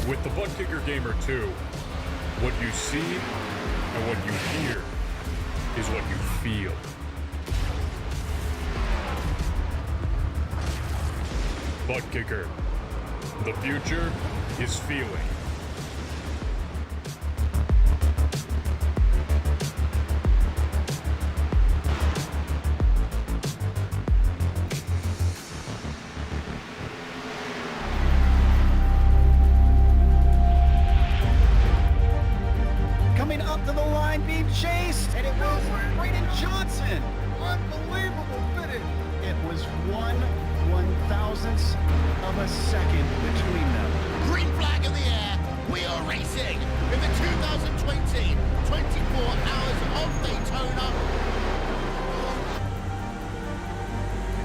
With the ButtKicker Gamer2, what you see and what you hear is what you feel. ButtKicker, the future is feeling. Coming up to the line, being chased, and it was Johnson. Unbelievable finish. It was 1/1000th of a second between them. Green flag in the air. We are racing in the 2020 24 Hours of Daytona.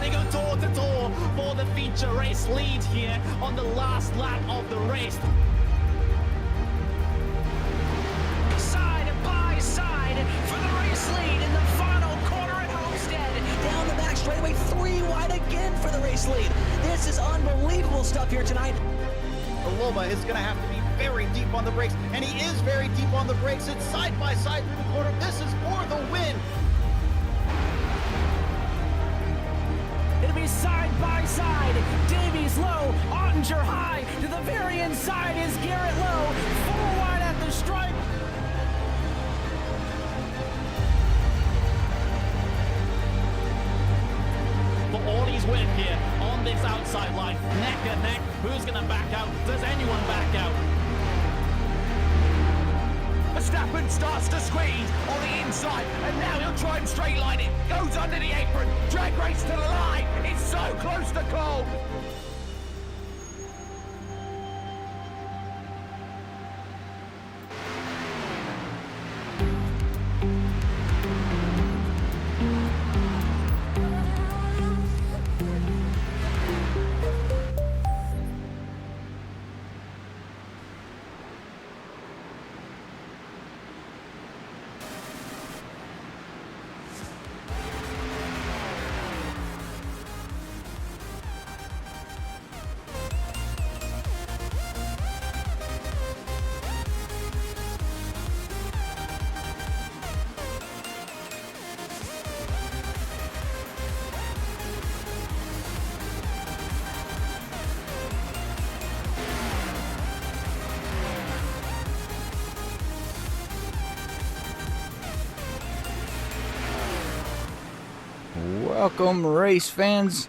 They go door to door for the feature race lead here on the last lap of the race. Side by side for the race lead in the final corner at Homestead. Down the back straightaway, 3 wide again for the race lead. This is unbelievable stuff here tonight. Loma is going to have to be very deep on the brakes, and he is very deep on the brakes. It's side by side through the corner. This is for the win. It'll be side by side. Davies low, Ottinger high. To the very inside is Garrett low. 4 wide at the stripe. For all he's win here on this outside line, neck and neck. Who's gonna back out? Does anyone back out? Verstappen starts to squeeze on the inside, and now he'll try and straight line it. Goes under the apron, drag race to the line. It's so close to call. Welcome, race fans,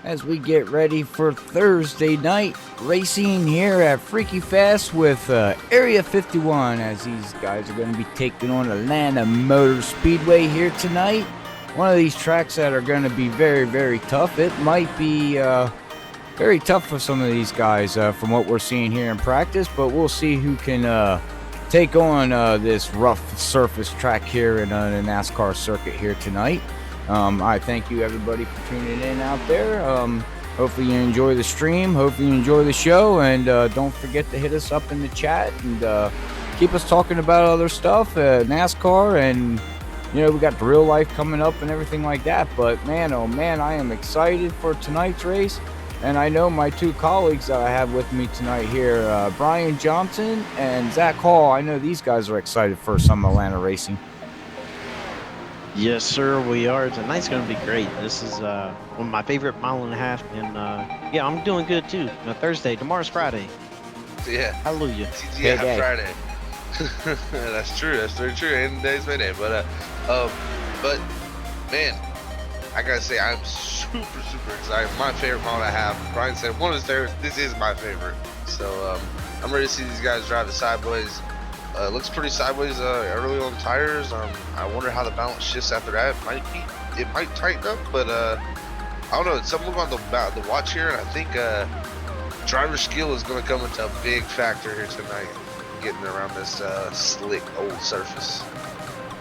as we get ready for Thursday night racing here at Freaky Fast with Area 51, as these guys are going to be taking on Atlanta Motor Speedway here tonight. One of these tracks that are going to be very, very tough. It might be very tough for some of these guys from what we're seeing here in practice, but we'll see who can take on this rough surface track here in the NASCAR circuit here tonight. I thank you everybody for tuning in out there. Hopefully you enjoy the stream, hopefully you enjoy the show, and don't forget to hit us up in the chat and keep us talking about other stuff, NASCAR, and you know, we got the real life coming up and everything like that. But man, oh man, I am excited for tonight's race, and I know my 2 colleagues that I have with me tonight here, Brian Johnson and Zach Hall, I know these guys are excited for some Atlanta racing. Yes, sir, we are. Tonight's going to be great. This is one of my favorite mile and a half, and yeah, I'm doing good too. Thursday, tomorrow's Friday. Yeah. Hallelujah. Yeah, Friday. That's true. That's very true. And today's my day. But man, I gotta say, I'm super excited. My favorite mile and a half. Brian said one of his favorites. This is my favorite. So I'm ready to see these guys drive it sideways. Looks pretty sideways early on tires. I wonder how the balance shifts after that. It might tighten up, but I don't know. It's something on the watch here, and I think driver skill is going to come into a big factor here tonight, getting around this slick old surface.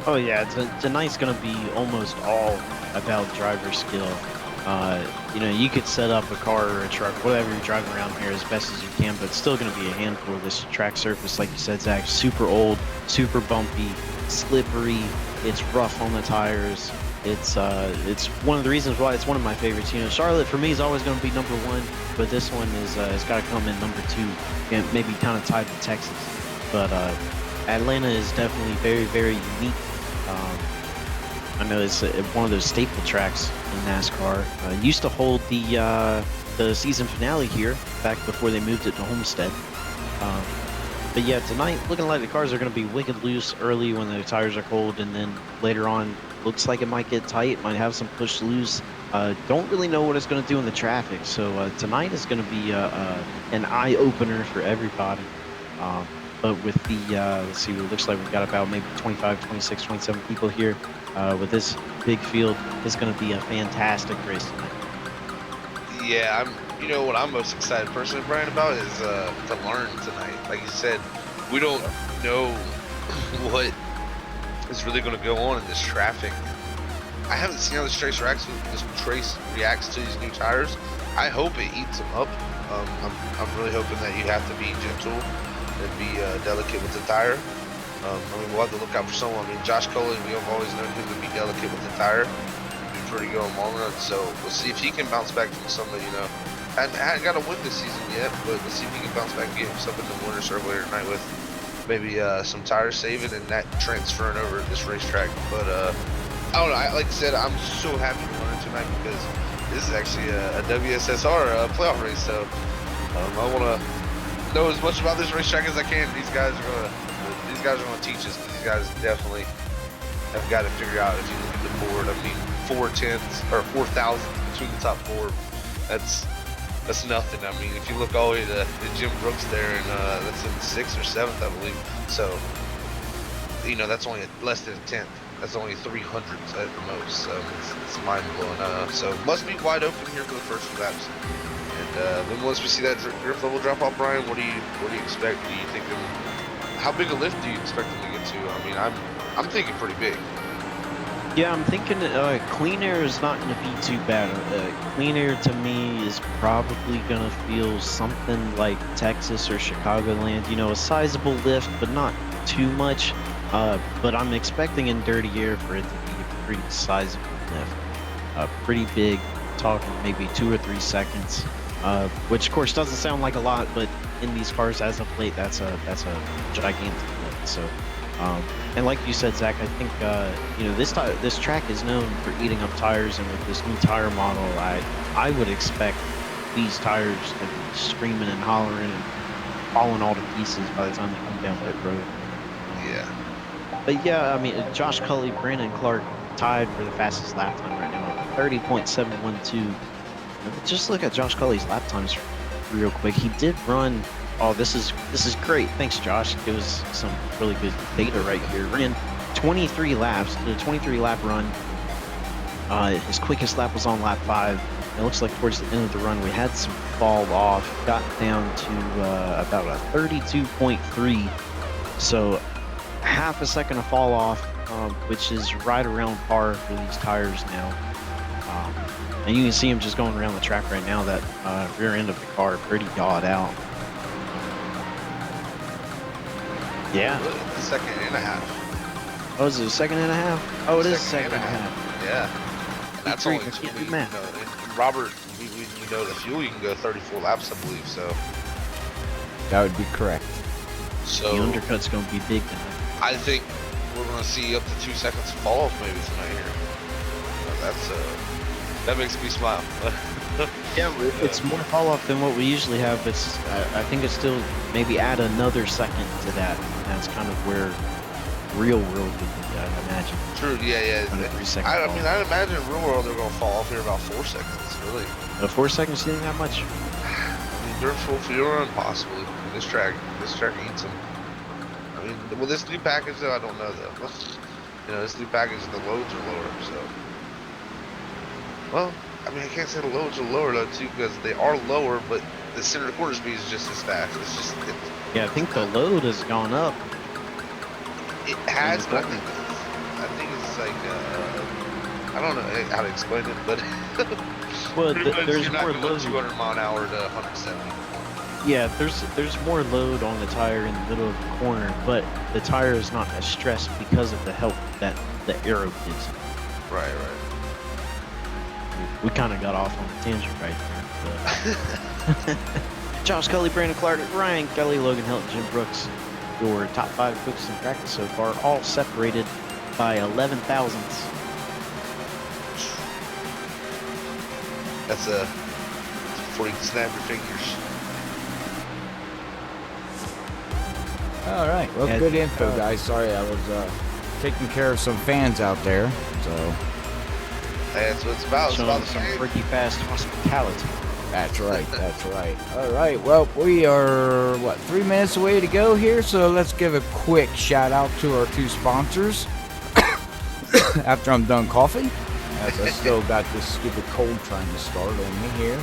Oh yeah, tonight's going to be almost all about driver skill. You know, you could set up a car or a truck, whatever you're driving around here, as best as you can, but it's still going to be a handful of this track surface. Like you said, Zach, super old, super bumpy, slippery. It's rough on the tires. It's one of the reasons why it's one of my favorites. You know, Charlotte for me is always going to be number one, but this one is has got to come in number two, and maybe kind of tied to Texas. But Atlanta is definitely very, very unique. I know it's one of those staple tracks in NASCAR. Used to hold the season finale here back before they moved it to Homestead. But yeah, tonight looking like the cars are going to be wicked loose early when the tires are cold, and then later on looks like it might get tight, might have some push loose. Don't really know what it's going to do in the traffic. So tonight is going to be an eye opener for everybody. But with the let's see, it looks like we've got about maybe 25, 26, 27 people here. With this big field, it's going to be a fantastic race tonight. Yeah, you know what I'm most excited personally, Brian, about is to learn tonight. Like you said, we don't know what is really going to go on in this traffic. I haven't seen how this race reacts to these new tires. I hope it eats them up. I'm really hoping that you have to be gentle and be delicate with the tire. I mean, we'll have to look out for someone. I mean, Josh Coley, we have always known him to be delicate with the tire. Be pretty good on long run. So we'll see if he can bounce back from somebody, you know. Hadn't got a win this season yet, but let's see if he can bounce back and get himself in the winner's circle here tonight with maybe some tire saving and that transferring over to this racetrack. But I don't know. Like I said, I'm so happy to learn tonight because this is actually a WSSR playoff race. So I want to know as much about this racetrack as I can. These guys are going to teach us. These guys definitely have got to figure out. If you look at the board, I mean, 4,000 between the top four. That's nothing. I mean, if you look all the way to Jim Brooks there, and that's in 6th or 7th, I believe. So, you know, that's only less than a 10th. That's only 300s at the most. So it's mind blowing. So must be wide open here for the first few laps. And then once we see that drift level drop off, Brian, what do you expect? Do you think how big a lift do you expect them to get to? I mean, I'm thinking pretty big. Yeah, I'm thinking clean air is not going to be too bad. Clean air to me is probably going to feel something like Texas or Chicagoland. You know, a sizable lift, but not too much. But I'm expecting in dirty air for it to be a pretty sizable lift. Pretty big, talking maybe 2 or 3 seconds. Which of course doesn't sound like a lot, but in these cars as of late, that's a gigantic lift. So. And like you said, Zach, I think you know, this track is known for eating up tires, and with this new tire model, I would expect these tires to be screaming and hollering and falling all to pieces by the time they come down pit road. Yeah. But yeah, I mean, Josh Cully, Brandon Clark tied for the fastest lap time right now, 30.712. Just look at Josh Cully's lap times real quick. He did run. Oh, this is great. Thanks, Josh. It was some really good data right here. Ran 23 laps, did a 23 lap run. His quickest lap was on lap 5. It looks like towards the end of the run we had some fall off. Got down to about a 32.3. So half a second of fall off, which is right around par for these tires now. And you can see him just going around the track right now. That rear end of the car pretty yawed out. Yeah. A second and a half. Oh, is it a second and a half? Oh, it is a second and a half. Yeah. And that's only two. You know, and Robert, we know the fuel, you can go 34 laps, I believe. So That would be correct. So the undercut's going to be big tonight. I think we're going to see up to 2 seconds fall off maybe tonight here. That makes me smile. Yeah, it's more fall off than what we usually have. But I think it's still maybe add another second to that. And that's kind of where real world would be, I imagine. True. Yeah. I mean, I'd imagine in real world they're going to fall off here about 4 seconds. Really. 4 seconds isn't that much. I mean, during full field run, possibly. This track eats them. I mean, well, this new package though, I don't know though. You know, this new package, the loads are lower, so. Well, I mean, I can't say the loads are lower though too, because they are lower, but the center of quarter speed is just as fast. Yeah, I think the load has gone up. It has, but I think it's like I don't know how to explain it, but well, there's more load. 200 mile an hour to 170. Yeah, there's more load on the tire in the middle of the corner, but the tire is not as stressed because of the help that the aero gives. Right. We kind of got off on a tangent right there. But Josh Kelly, Brandon Clark, Ryan Kelly, Logan Hilton, Jim Brooks. Your top 5 quickest in practice so far, all separated by 11 thousandths. That's a 40 snap your fingers. All right. Well, Yeah, good info, guys. Sorry, I was taking care of some fans out there. So That's what it's about. It's Showing about the some fans. pretty fast hospitality. that's right. That's right. All right. Well, we are, 3 minutes away to go here. So let's give a quick shout out to our 2 sponsors after I'm done coughing, as I still got this stupid cold trying to start on me here.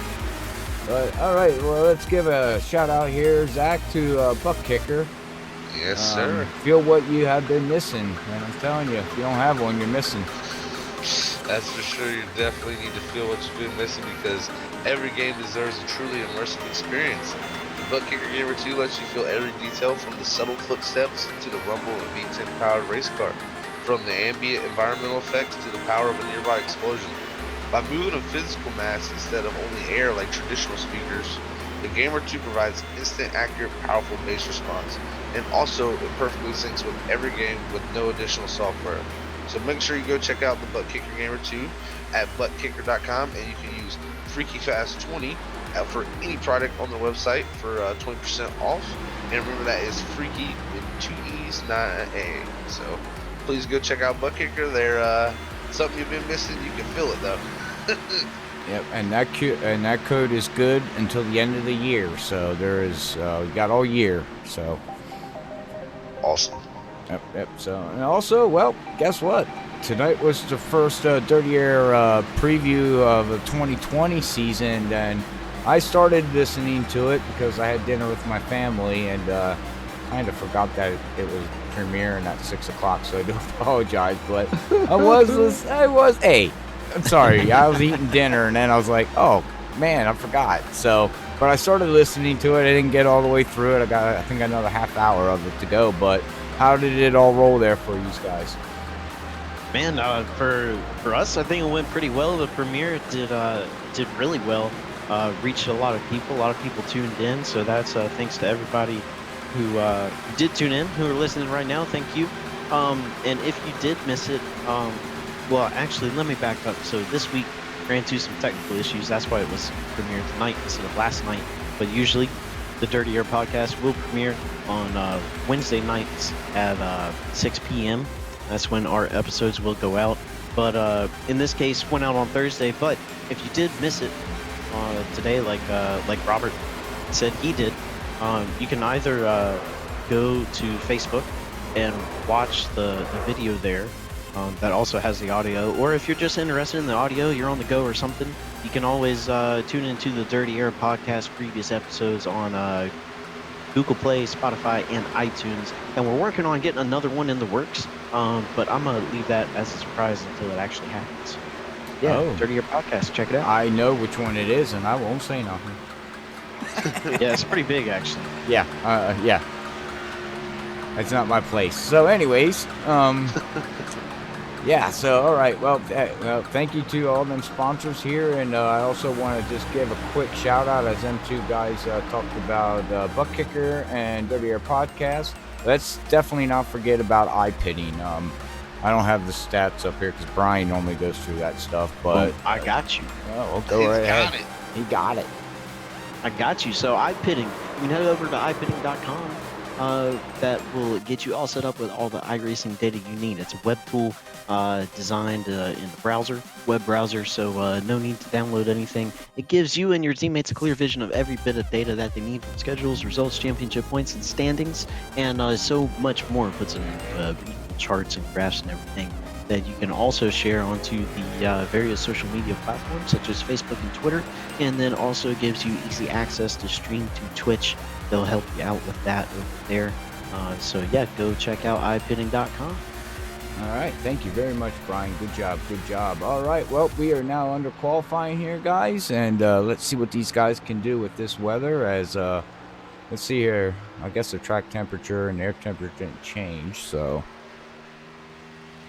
But all right. Well, let's give a shout out here, Zach, to ButtKicker. Yes, sir. Feel what you have been missing, and I'm telling you, if you don't have one, you're missing. That's for sure. You definitely need to feel what you've been missing because every game deserves a truly immersive experience. The ButtKicker Gamer2 lets you feel every detail from the subtle footsteps to the rumble of a V10 powered race car, from the ambient environmental effects to the power of a nearby explosion. By moving a physical mass instead of only air like traditional speakers, the Gamer2 provides instant, accurate, powerful bass response, and also it perfectly syncs with every game with no additional software. So make sure you go check out the ButtKicker Gamer2 at ButtKicker.com, and you can use FreakyFast20 for any product on the website for 20% off. And remember, that is Freaky with 2 E's, not an A. So please go check out ButtKicker. They're something you've been missing. You can feel it though. Yep, and that code is good until the end of the year. So there is, you got all year. So Awesome. Yep. So, and also, well, guess what? Tonight was the first Dirty Air preview of the 2020 season, and I started listening to it because I had dinner with my family, and kind of forgot that it was premiering at 6 o'clock, so I do apologize, but I'm sorry, I was eating dinner, and then I was like, oh, man, I forgot. So, but I started listening to it. I didn't get all the way through it. I think another half hour of it to go, but how did it all roll there for you guys? Man, for us, I think it went pretty well. The premiere did really well. Reached a lot of people. A lot of people tuned in. So that's thanks to everybody who did tune in, who are listening right now. Thank you. And if you did miss it, well, actually, let me back up. So this week ran into some technical issues. That's why it was premiered tonight instead of last night. But usually, the Dirty Air podcast will premiere on Wednesday nights at 6 p.m. That's when our episodes will go out. But in this case, went out on Thursday. But if you did miss it today, like Robert said he did, you can either go to Facebook and watch the video there. That also has the audio, or if you're just interested in the audio, you're on the go or something, you can always tune into the Dirty Air podcast previous episodes on Google Play, Spotify, and iTunes. And we're working on getting another one in the works, but I'm going to leave that as a surprise until it actually happens. Yeah, Dirty Air podcast, check it out. I know which one it is, and I won't say nothing. Yeah, it's pretty big, actually. Yeah. That's not my place. So anyways, yeah, so all right, well, thank you to all them sponsors here, and I also want to just give a quick shout out as them 2 guys talked about ButtKicker and Dirty Air podcast. Let's definitely not forget about eye pitting. I don't have the stats up here because Brian normally goes through that stuff, but I got you. Oh, go right ahead. He got it. I got you. So iPitting, you can head over to iPitting.com. That will get you all set up with all the iRacing data you need. It's a web tool designed in the web browser, so no need to download anything. It gives you and your teammates a clear vision of every bit of data that they need from schedules, results, championship points, and standings, and so much more. It puts in charts and graphs and everything that you can also share onto the various social media platforms such as Facebook and Twitter, and then also gives you easy access to stream to Twitch. They'll help you out with that over there. So yeah, go check out iPitting.com. All right, thank you very much, Brian. Good job. All right, well, we are now under qualifying here, guys, and let's see what these guys can do with this weather. As let's see here, I guess the track temperature and air temperature didn't change, so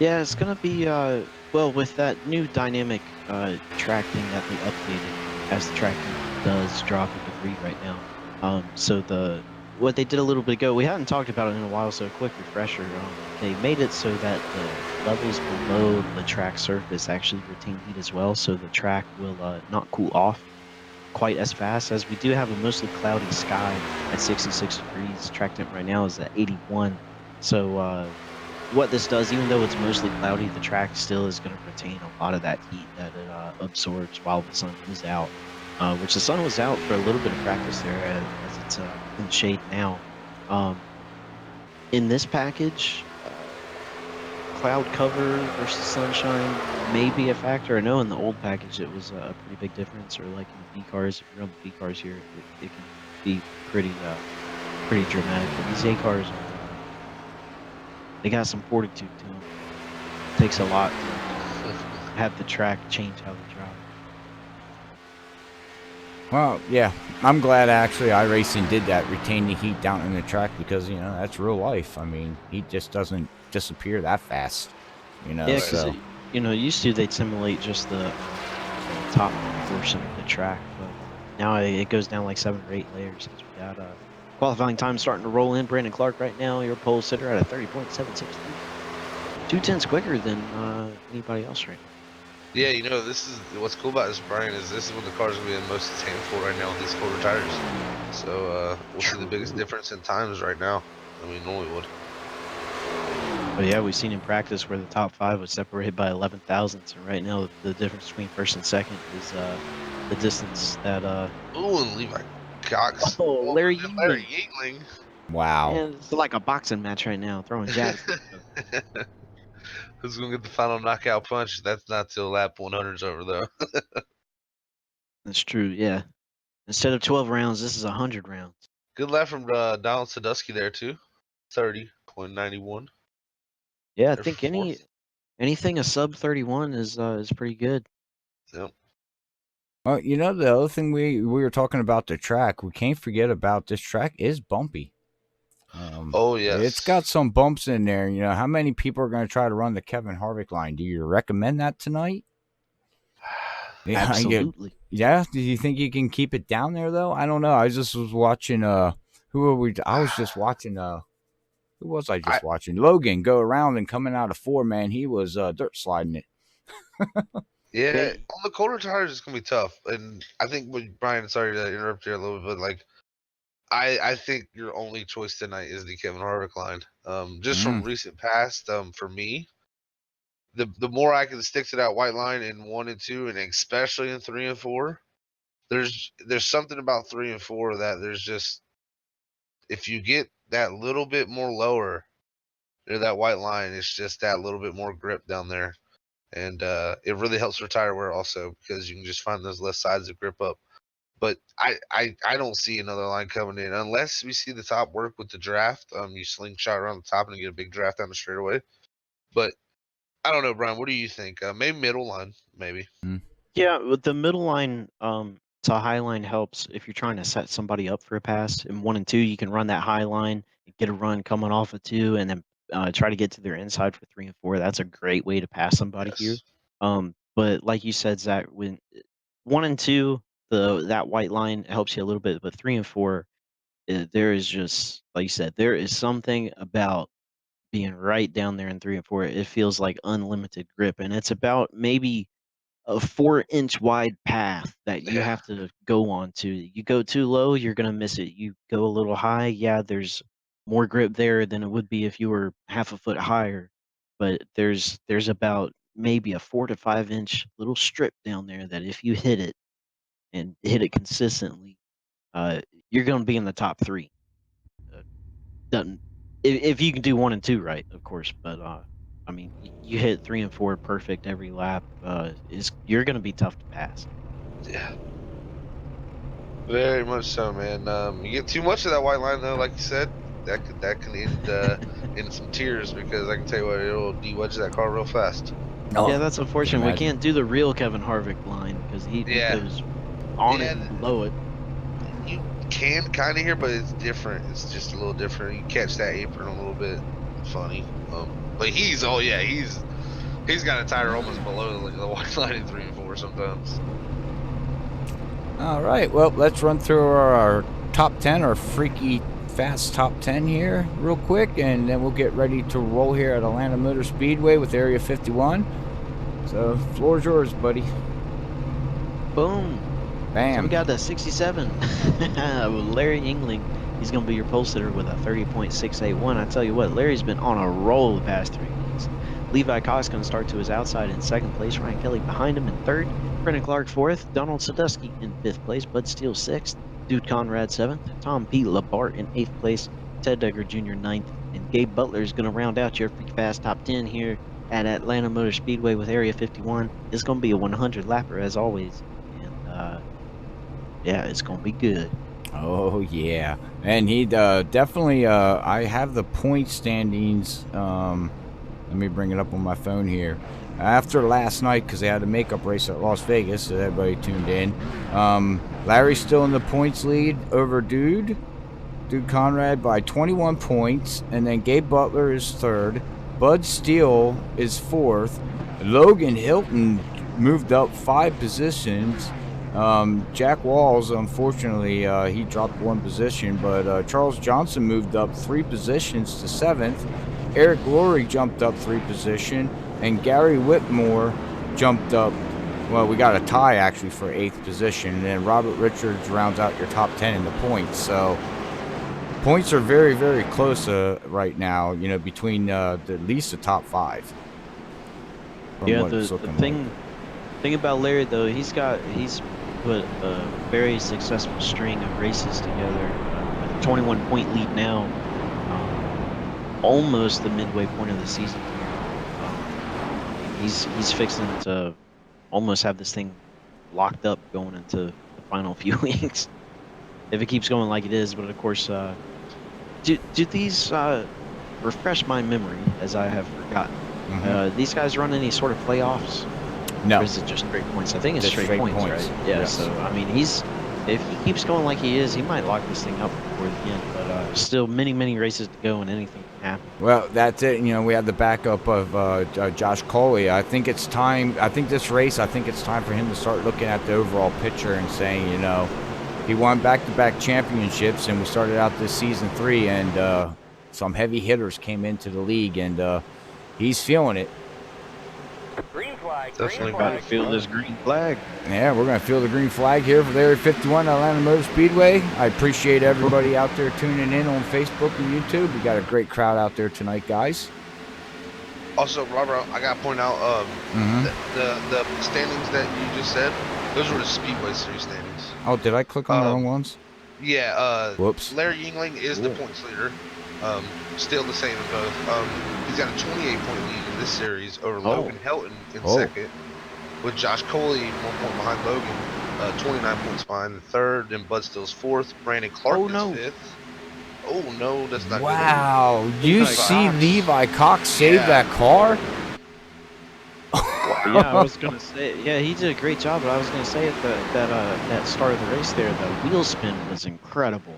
Yeah, it's gonna be well with that new dynamic track thing that they updated as the track does drop a degree right now. So what they did a little bit ago, we hadn't talked about it in a while, so a quick refresher. They made it so that the levels below the track surface actually retain heat as well, so the track will not cool off quite as fast, as we do have a mostly cloudy sky at 66 degrees. Track temp right now is at 81. So what this does, even though it's mostly cloudy, the track still is going to retain a lot of that heat that it absorbs while the sun is out. Which the sun was out for a little bit of practice there, as it's in the shade now. Um, in this package, cloud cover versus sunshine may be a factor. I know in the old package it was a pretty big difference, or like in the B cars, if you're on the B cars here, it can be pretty dramatic. But these A cars they got some fortitude to them. Takes a lot to have the track change how they drive. Well, yeah, I'm glad actually iRacing did that, retain the heat down in the track, because, you know, that's real life. I mean, heat just doesn't disappear that fast, you know, Yeah, because so. you know, used to they'd simulate just the top portion of the track, but now it goes down like 7 or 8 layers, because we got qualifying time starting to roll in. Brandon Clark right now, your pole sitter at a 30.763. 2/10 quicker than anybody else right now. Yeah, you know, this is what's cool about this, Brian, is this is when the cars are being most attainable right now with these colder tires. So we'll see the biggest difference in times right now than we normally would. But yeah, we've seen in practice where the top 5 was separated by 11 thousandths, and right now the difference between first and second is the distance that Ooh, and Levi Cox. oh, Larry Larry Yingling. Yingling. Wow. Man, it's like a boxing match right now, throwing jabs. Who's gonna get the final knockout punch? That's not till lap 100's over, though. That's true, yeah. Instead of 12 rounds, this is 100 rounds. Good lap from Donald Sadusky there too. 30.91. Yeah, I They're think fourth. anything a sub 31 is pretty good. Yep. Well, you know, the other thing we were talking about the track, we can't forget about this track is bumpy. Oh It's yes. got some bumps in there. You know, how many people are going to try to run the Kevin Harvick line? Do you recommend that tonight? Yeah, Absolutely. yeah. Do you think you can keep it down there though? I don't know. I just was watching. Who were we? I was just watching. Who was I I just watching? Logan go around and coming out of 4, man. He was dirt sliding it. Yeah, Yeah, on the colder tires it's gonna be tough, and I think with Brian, sorry to interrupt you a little bit, but like I think your only choice tonight is the Kevin Harvick line. Just from Mm. recent past, for me, the more I can stick to that white line in 1 and 2, and especially in 3 and 4, there's something about 3 and 4 that there's just, if you get that little bit more lower near that white line, it's just that little bit more grip down there, and it really helps for tire wear also, because you can just find those left sides of grip up. But I don't see another line coming in unless we see the top work with the draft. You slingshot around the top and you get a big draft down the straightaway. But I don't know, Brian. What do you think? Maybe middle line, maybe. Mm. yeah, with the middle line to high line helps if you're trying to set somebody up for a pass. In 1 and 2, you can run that high line, get a run coming off of 2, and then try to get to their inside for 3 and 4. That's a great way to pass somebody here. Yes. But like you said, Zach, when 1 and 2, that white line helps you a little bit, but 3 and 4, there is just like you said, there is something about being right down there in 3 and 4. It feels like unlimited grip, and it's about maybe a 4-inch wide path that you Yeah. have to go on to. You go too low, you're gonna miss it. You go a little high, yeah, there's more grip there than it would be if you were half a foot higher. But there's about maybe a 4 to 5-inch little strip down there that if you hit it and hit it consistently, uh, you're gonna be in the top 3. Uh, doesn't if you can do 1 and 2 right, of course, but, I mean, you hit 3 and 4 perfect every lap, is you're gonna be tough to pass. Yeah. Very much so, man. You get too much of that white line though, like you said, that can end in some tears, because I can tell you what, it'll de-wedge that car real fast. Oh, Yeah, that's can unfortunate. We imagine. can't do the real Kevin Harvick line because he Yeah. goes on it Yeah. and below it. You can kind of hear, but it's different. It's just a little different. You catch that apron a little bit funny. But he's He's got a tire almost below the white line in 3 and 4 sometimes. All right, well, let's run through our top 10, our freaky fast top 10 here real quick, and then we'll get ready to roll here at Atlanta Motor Speedway with Area 51. So, floor's yours, buddy. Boom. Bam. So we got the 67. Larry Yingling. He's going to be your pole sitter with a 30.681. I tell you what, Larry's been on a roll the past 3 weeks. Levi Cox going to start to his outside in 2nd place. Ryan Kelly behind him in 3rd. Brendan Clark 4th. Donald Sadusky in 5th place. Bud Steele 6th. Dude Conrad 7th. Tom P. Labart in 8th place. Ted Decker Jr. 9th. And Gabe Butler is going to round out your freak fast top 10 here at Atlanta Motor Speedway with Area 51. It's going to be a 100 lapper as always. And yeah, it's going to be good. Oh, yeah. And he definitely, I have the point standings. Let me bring it up on my phone here. After last night, because they had a makeup race at Las Vegas, so everybody tuned in. Larry's still in the points lead over Dude Conrad by 21 points. And then Gabe Butler is 3rd. Bud Steele is 4th. Logan Hilton moved up 5 positions. Jack Walls, unfortunately, he dropped 1 position, but Charles Johnson moved up 3 positions to 7th. Eric Lory jumped up 3 position, and Gary Whitmore jumped up. Well, we got a tie actually for 8th position, and then Robert Richards rounds out your top 10 in the points. So points are very, very close right now. You know, between at least the top 5. Yeah, the thing about Larry though, he's put a very successful string of races together with a 21-point lead now, almost the midway point of the season. He's fixing to almost have this thing locked up going into the final few weeks if it keeps going like it is. But of course, do these refresh my memory as I have forgotten? These guys run any sort of playoffs? No. Or is it just straight points? I think it's Just straight points, right? Yeah, Yes. so, I mean, if he keeps going like he is, he might lock this thing up before the end. But still many, many races to go and anything can happen. Well, that's it. You know, we have the backup of Josh Coley. I think it's time. I think it's time for him to start looking at the overall picture and saying, you know, he won back-to-back championships, and we started out this season 3, and some heavy hitters came into the league, and he's feeling it. Green flag. Definitely about to feel this green flag. Yeah, we're going to feel the green flag here for the Area 51 Atlanta Motor Speedway. I appreciate everybody out there tuning in on Facebook and YouTube. We got a great crowd out there tonight, guys. Also, Robert, I got to point out the standings that you just said, those were the Speedway Series standings. Oh, did I click on the wrong ones? Yeah. Whoops. Larry Yingling is the points leader. Still the same in both. He's got a 28-point lead in this series over Logan Helton in 2nd, with Josh Coley 1 point behind Logan, 29 points behind 3rd, and Bud Steele's 4th. Brandon Clark is 5th. Oh no, that's not good. Wow, you see Levi Cox save that car? Yeah, I was gonna say, yeah, he did a great job. But I was gonna say at that start of the race there, the wheel spin was incredible.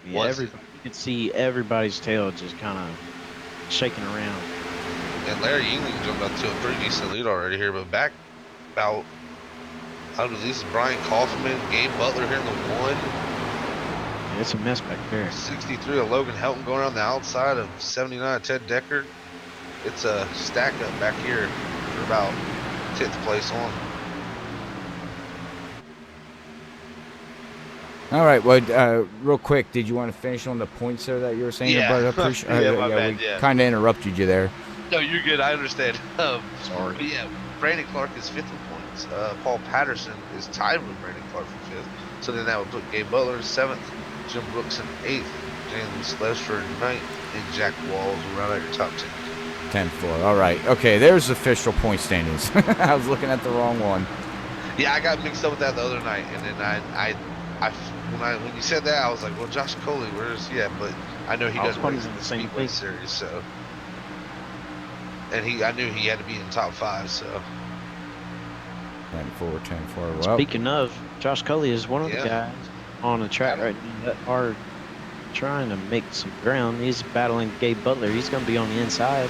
Yeah, you could see everybody's tail just kind of shaking around. And Larry Yingling jumped up to a pretty decent lead already here, but back about, I believe this is Brian Kaufman, Gabe Butler here in the 1. Yeah, it's a mess back there. 63 of Logan Helton going around the outside of 79 of Ted Decker. It's a stack up back here for about 10th place on. All right, well, real quick, did you want to finish on the points there that you were saying? Yeah. About we kind of interrupted you there. No, you're good. I understand. Sorry. But yeah, Brandon Clark is 5th in points. Paul Patterson is tied with Brandon Clark for 5th. So then that would put Gabe Butler 7th, Jim Brooks in 8th, James Lesford 9th, and Jack Walls will round out your top 10. 10-4. All right. Okay, there's official point standings. I was looking at the wrong one. Yeah, I got mixed up with that the other night, and then when you said that, I was like, well, Josh Coley, where's he at? But I know he does race in the same Speedway Series, so. And I knew he had to be in the top 5, so. 10-4, 10-4. Well, speaking of, Josh Coley is one of the guys on the track right now that are trying to make some ground. He's battling Gabe Butler. He's going to be on the inside.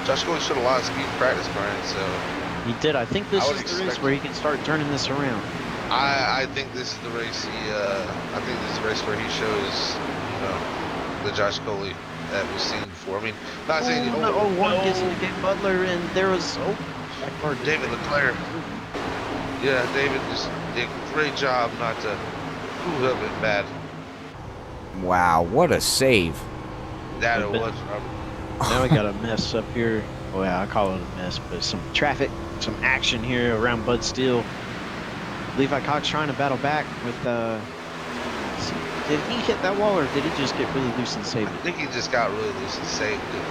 Josh Coley showed a lot of speed in practice, Brian. So He did. I think this I would is the race expect- where he can start turning this around. I think this is the race I think this is the race where he shows, you know, the Josh Coley that we've seen before. I mean, not saying one gets into Gabe Butler, and there was back car David Leclerc. Yeah, David just did a great job not to have been bad. Wow, what a save. That it But- was, Robert. Now we got a mess up here. Well, yeah, I call it a mess, but some traffic, some action here around Bud Steele. Levi Cox trying to battle back with. Did he hit that wall, or did he just get really loose and save I it? think he just got really loose and saved it.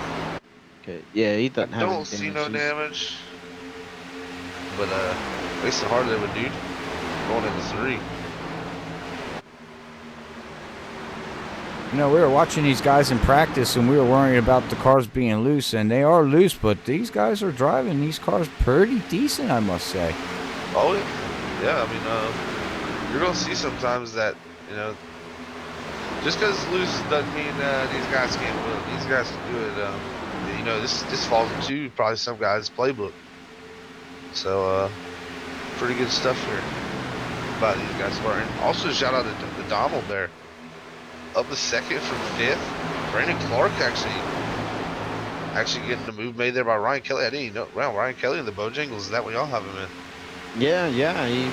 Okay, yeah, he I doesn't have. don't any see no damage. damage. But racing hard there with dude. Going into 3. You know, we were watching these guys in practice, and we were worrying about the cars being loose, and they are loose, but these guys are driving these cars pretty decent, I must say. Oh yeah, I mean you're gonna see sometimes that, you know, just because it's loose doesn't mean these guys can't win. These guys can do it. You know, this falls into probably some guys' playbook. So pretty good stuff here about these guys. And also shout out to Donald there, up a second from 5th. Brandon Clark actually getting the move made there by Ryan Kelly. I didn't even know. Wow, Ryan Kelly in the Bojangles. Is that what y'all have him in? Yeah, he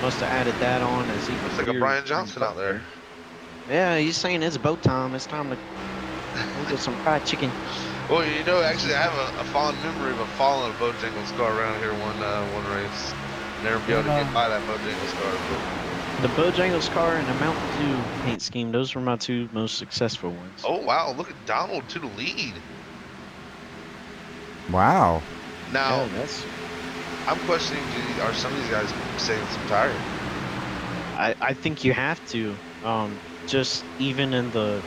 must have added that on as he. Looks like a Brian Johnson out there. Yeah, he's saying it's boat time. It's time to go get some fried chicken. Well, you know, actually, I have a fond memory of following a Bojangles car around here one race. Never be able to get by that Bojangles car. The Bojangles car and the Mountain Dew paint scheme, those were my 2 most successful ones. Oh, wow. Look at Donald to the lead. Wow. Now, Yeah, that's. I'm questioning, are some of these guys saving some tires? I think you have to. Just even in the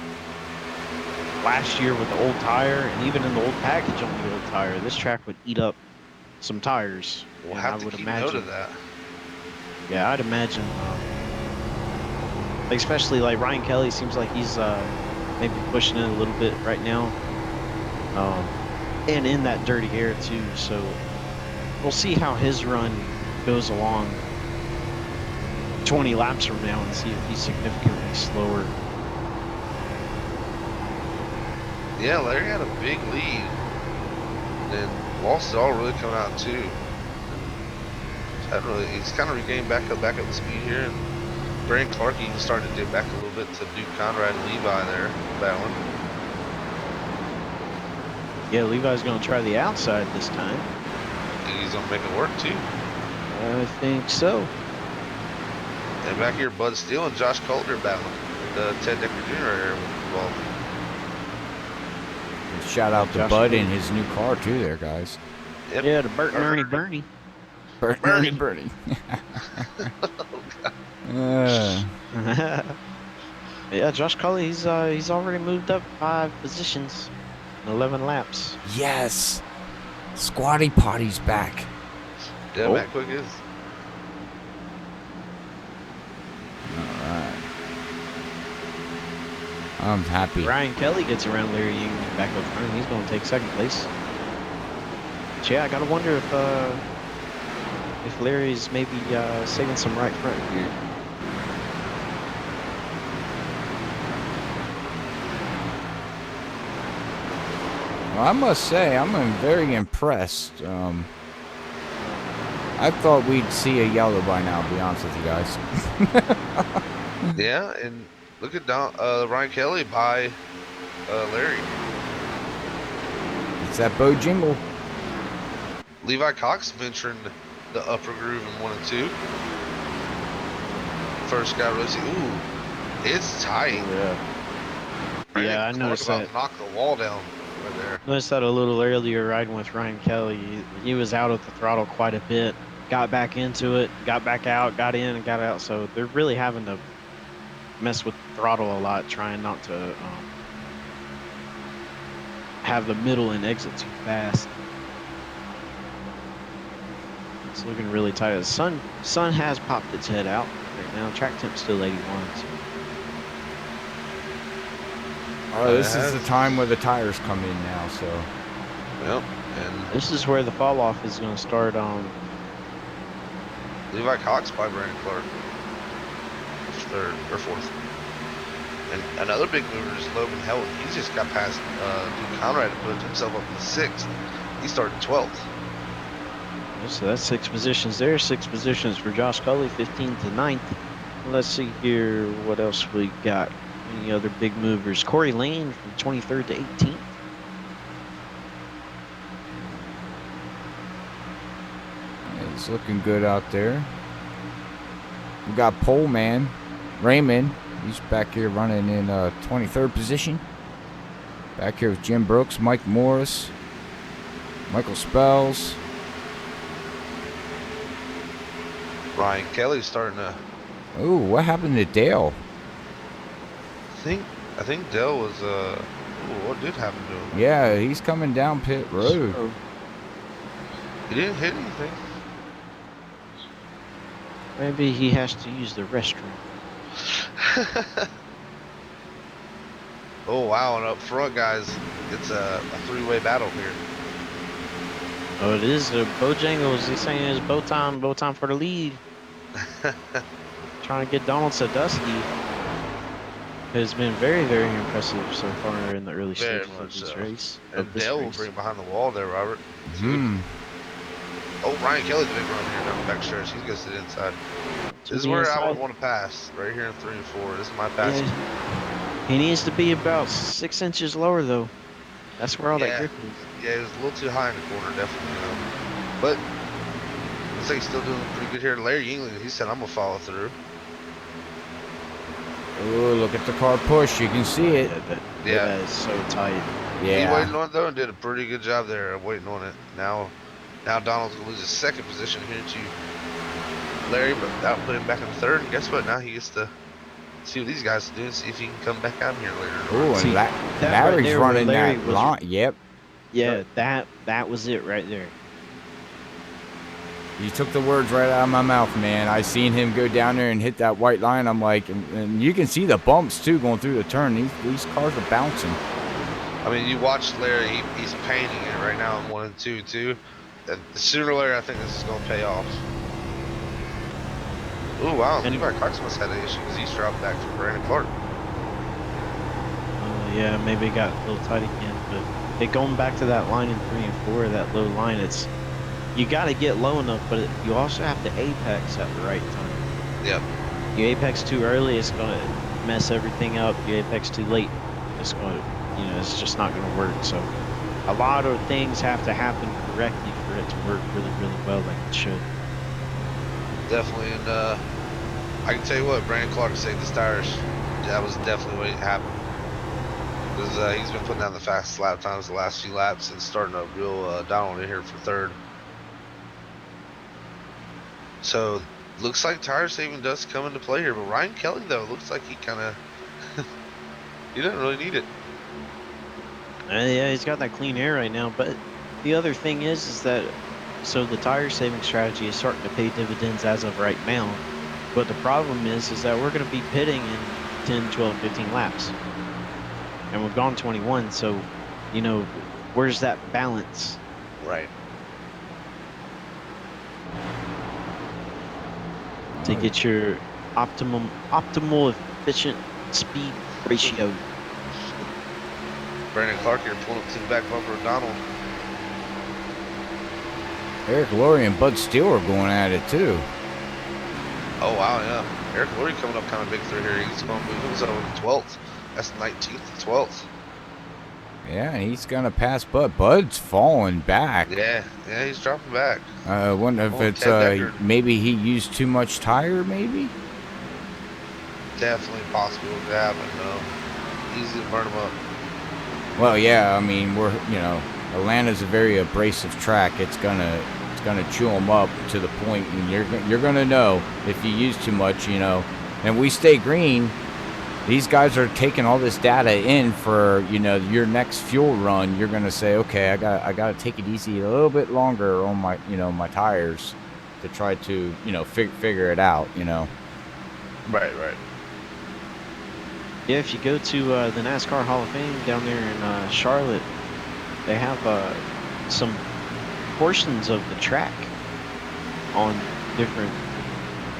last year with the old tire, and even in the old package on the old tire, this track would eat up some tires. We'll And have I to would keep imagine, note of that. Yeah, I'd imagine. Especially like Ryan Kelly seems like he's maybe pushing it a little bit right now, and in that dirty air too. So we'll see how his run goes along 20 laps from now and see if he's significantly slower. Yeah, Larry had a big lead. And Walsh is all really coming out too. He's kind of regained back up the speed here. And Brandon Clark even started to dip back a little bit to Duke Conrad and Levi there battling. Yeah, Levi's going to try the outside this time. I think he's going to make it work too. I think so. And back here, Bud Steele and Josh Calder battling. Ted Decker Jr. right here involved. Shout out to Josh Bud Coley. in his new car, too, there, guys. Yep. Yeah, to Bert and Ernie Bernie. Bernie. Yeah, Josh Cully, he's already moved up 5 positions in 11 laps. Yes. Squatty Potty's back. Yeah, Oh. Matt Quick is. Alright. I'm happy. Ryan Kelly gets around Larry Union back up front. He's going to take 2nd place. But yeah, I gotta wonder if Larry's maybe saving some right front here. Well, I must say, I'm very impressed. I thought we'd see a yellow by now, to be honest with you guys. Yeah, and look at Ryan Kelly by Larry. It's that Bojingle. Levi Cox venturing the upper groove in 1 and 2. First guy really see. Ooh, it's tight. Yeah. Brandon Yeah, I Clark noticed about that. knocked the wall down right there. Noticed that a little earlier riding with Ryan Kelly. He was out at the throttle quite a bit. Got back into it, got back out, got in and got out. So they're really having to mess with the throttle a lot, trying not to have the middle and exit too fast. It's looking really tight. The sun has popped its head out right now. Track temp's still 81. So. Oh, this is the time where the tires come in now, so. Yep. And This is where the fall off is going to start on. Levi Cox by Brandon Clark. Third or fourth. And another big mover is Logan Held. He just got past Duke Conrad and put himself up in the 6th. He started 12th. So that's 6 positions there. 6 positions for Josh Cully, 15th to 9th. Let's see here what else we got. Any other big movers? Corey Lane from 23rd to 18th. He's looking good out there. We got pole man Raymond. He's back here running in 23rd position. Back here with Jim Brooks, Mike Morris, Michael Spells. Ryan Kelly's starting to. Ooh, what happened to Dale? I think Dale was. Ooh, what did happen to him? Yeah, he's coming down pit road. He didn't hit anything. Maybe he has to use the restroom. Oh wow, and up front, guys, it's a 3-way battle here. Oh, it is. Bojangles, he's saying it's bow time for the lead. Trying to get Donald Sadusky. Has been very, very impressive so far in the early Very stages of much this so. race. And Dale will bring behind the wall there, Robert. Hmm. Oh, Ryan Kelly's a big run here down the back stretch. He's going to sit inside. This is where I would want to pass, right here in 3 and 4. This is my pass. Yeah. He needs to be about 6 inches lower, though. That's where all that grip is. Yeah, he was a little too high in the corner, definitely. But looks like he's still doing pretty good here. Larry Yingling, he said, I'm going to follow through. Oh, look at the car push. You can see it. Yeah. That is so tight. Yeah. He waited on it, though, and did a pretty good job there of waiting on it. Now Donald's going to lose his 2nd position here to Larry, but that'll put him back in 3rd. And guess what? Now he gets to see what these guys do and see if he can come back out here later. Oh, and Larry's running that line. Yep. Yeah, that was it right there. You took the words right out of my mouth, man. I seen him go down there and hit that white line. I'm like, and you can see the bumps too going through the turn. These cars are bouncing. I mean, you watch Larry, he's painting it right now in 1 and 2 too. And sooner or later, I think this is going to pay off. Oh wow, and Levi Cox must have had an issue because he's dropped back from Brandon Clark. Yeah, maybe it got a little tight again, but going back to that line in 3 and 4, that low line, you got to get low enough, but you also have to apex at the right time. Yep. You apex too early, it's going to mess everything up. You apex too late, it's going to, it's just not going to work. So a lot of things have to happen correctly for it to work really, really well like it should. Definitely, and I can tell you what, Brandon Clark saved his tires. That was definitely what happened. Because he's been putting down the fastest lap times the last few laps and starting a real down on it here for 3rd. So looks like tire saving does come into play here, but Ryan Kelly though looks like he kind of he doesn't really need it. Yeah, he's got that clean air right now, but the other thing is that so the tire saving strategy is starting to pay dividends as of right now. But the problem is that we're going to be pitting in 10, 12, 15 laps. And we've gone 21, so, where's that balance? Right. To get your optimal efficient speed ratio. Brandon Clark here pulling up to the back bumper of Donald. Eric Laurie and Bud Steele are going at it too. Oh wow, yeah. Eric Laurie coming up kind of big through here. He's going to move himself over to 12th. That's 19th to 12th. Yeah, he's gonna pass Bud. Bud's falling back. Yeah, he's dropping back. I wonder if it's maybe he used too much tire, maybe? Definitely possible to happen. Easy to burn him up. Well, yeah, I mean, Atlanta's a very abrasive track. It's gonna chew them up to the point, and you're gonna know if you use too much, And we stay green. These guys are taking all this data in for your next fuel run. You're gonna say, okay, I gotta take it easy a little bit longer on my my tires to try to figure it out. Right. Yeah, if you go to the NASCAR Hall of Fame down there in Charlotte, they have some portions of the track on different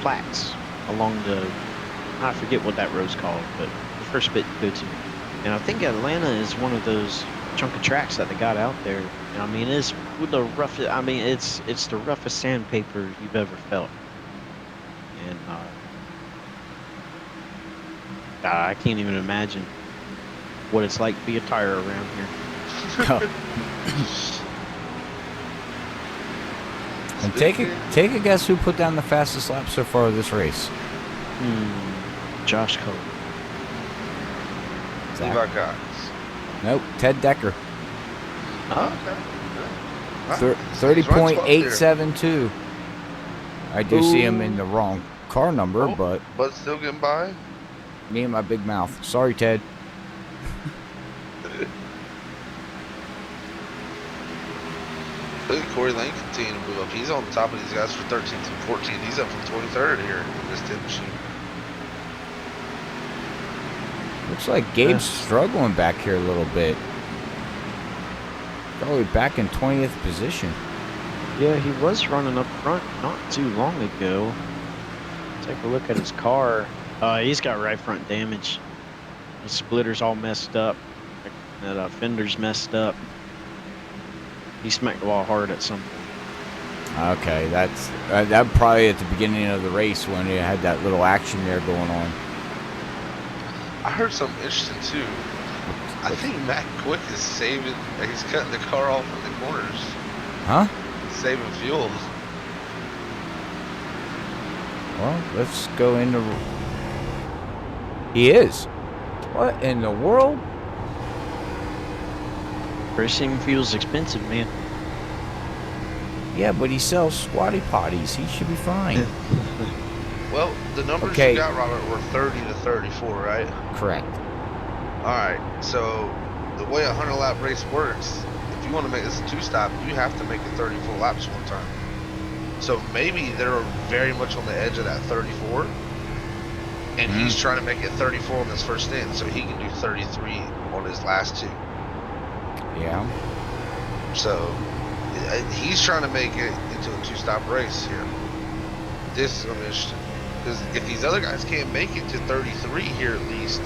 plaques along the, I forget what that road's called, but the first bit you go to. And I think Atlanta is one of those chunk of tracks that they got out there. And I mean, it's the roughest, I mean, it's the roughest sandpaper you've ever felt. And I can't even imagine what it's like to be a tire around here. And take a guess who put down the fastest lap so far of this race. Josh Cole. Levi Cox. Nope, Ted Decker. Oh, okay. 30.872. I do see him in the wrong car number, but still getting by. Me and my big mouth. Sorry, Ted. Look at Corey Lane continuing to move up. He's on top of these guys for 13th and 14th. He's up from 23rd here in this 10 machine. Looks like Gabe's struggling back here a little bit. Probably back in 20th position. Yeah, he was running up front not too long ago. Take a look at his car. He's got right front damage. His splitter's all messed up. That fender's messed up. He smacked the wall hard at some point. Okay, that's that probably at the beginning of the race when he had that little action there going on. I heard something interesting too. I think Matt Quick is saving. He's cutting the car off in the corners. Huh? Saving fuel. Well, let's go into. He is. What in the world? Racing fuel's expensive, man. Yeah, but he sells squatty potties. He should be fine. Well, the numbers Okay. you got, Robert, were 30 to 34, right? Correct. All right. So the way a 100-lap race works, if you want to make this a two-stop, you have to make it 34 laps one time. So maybe they're very much on the edge of that 34, and he's trying to make it 34 on this first stint, so he can do 33 on his last two. Yeah. So he's trying to make it into a two-stop race here. This is going to be interesting. Because if these other guys can't make it to 33 here at least,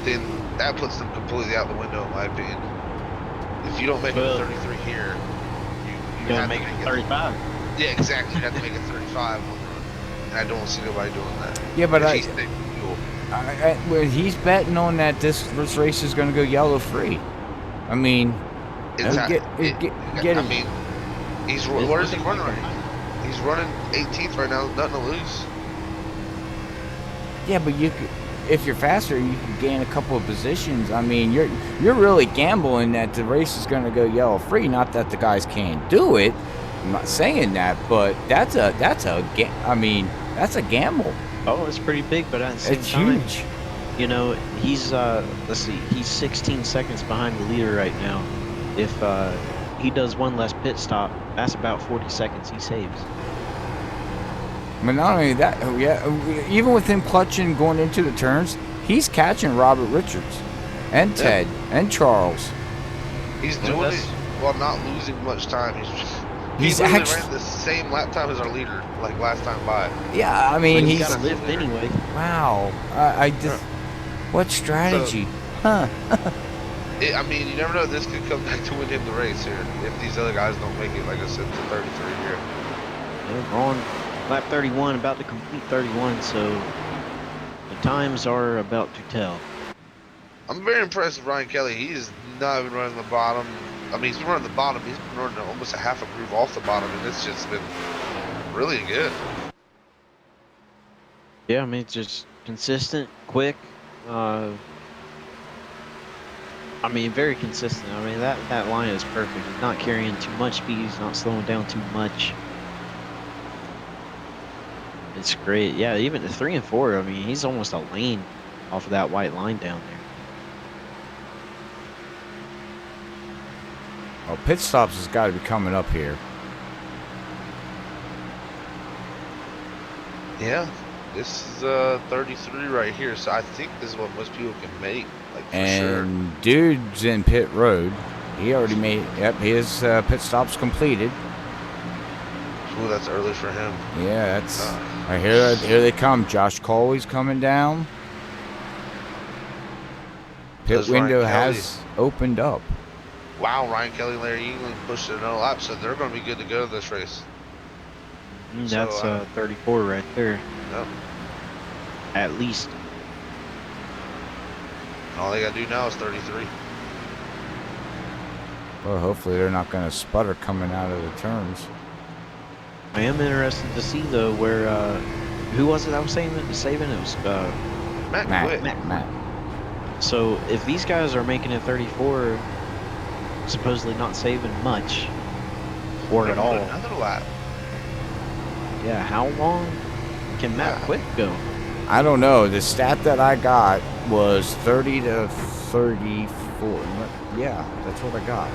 then that puts them completely out the window, in my opinion. If you don't make it to 33 here, you Gotta have make to it make 35. Yeah, exactly. You have to make it 35 on the run. And I don't see nobody doing that. Yeah, but If he's taking fuel. well, he's betting on that this race is going to go yellow free. I mean, It's get I it. mean, where is he running right now? He's running 18th right now, nothing to lose. Yeah, but if you're faster, you can gain a couple of positions. I mean, you're really gambling that the race is going to go yellow free. Not that the guys can't do it. I'm not saying that, but that's a gamble. Oh, it's pretty big, but at the same It's time, huge. you know, he's let's see, he's 16 seconds behind the leader right now. If he does one less pit stop, that's about 40 seconds he saves. But not only that, even with him clutching going into the turns, he's catching Robert Richards and Ted and Charles. He's doing it while not losing much time. He's literally actually ran the same lap time as our leader, like last time by. Yeah, I mean, He's he's got to lift anyway. wow. I just what strategy? Huh? I mean, you never know. This could come back to win him the race here if these other guys don't make it. Like I said, to 33 here. Yeah, we're on lap 31, about to complete 31, so the times are about to tell. I'm very impressed with Ryan Kelly. He is not even running the bottom. I mean, he's been running the bottom. He's been running almost a half a groove off the bottom, and it's just been really good. Yeah, I mean, it's just consistent, quick. I mean, very consistent. I mean, that line is perfect. He's not carrying too much speed. He's not slowing down too much. It's great. Yeah, even the 3 and 4, I mean, he's almost a lane off of that white line down there. Oh, pit stops has got to be coming up here. Yeah, this is 33 right here, so I think this is what most people can make, like for sure. And dude's in pit road. He already made. Yep, his pit stop's completed. Ooh, that's early for him. Yeah, that's. Right, here they come. Josh Coley's coming down. Pit Does Ryan window Kelly- has opened up. Wow, Ryan Kelly and Larry England pushed it another lap, so they're going to be good to go to this race. That's So, 34 right there. Yep. At least. All they got to do now is 33. Well, hopefully they're not going to sputter coming out of the turns. I am interested to see though where who was it that was saving it? It was Matt quit. Matt. so if these guys are making it 34, supposedly not saving much or at all. Another lap. Yeah, how long can Matt Quick go? I don't know. The stat that I got was 30 to 34. Yeah, that's what I got.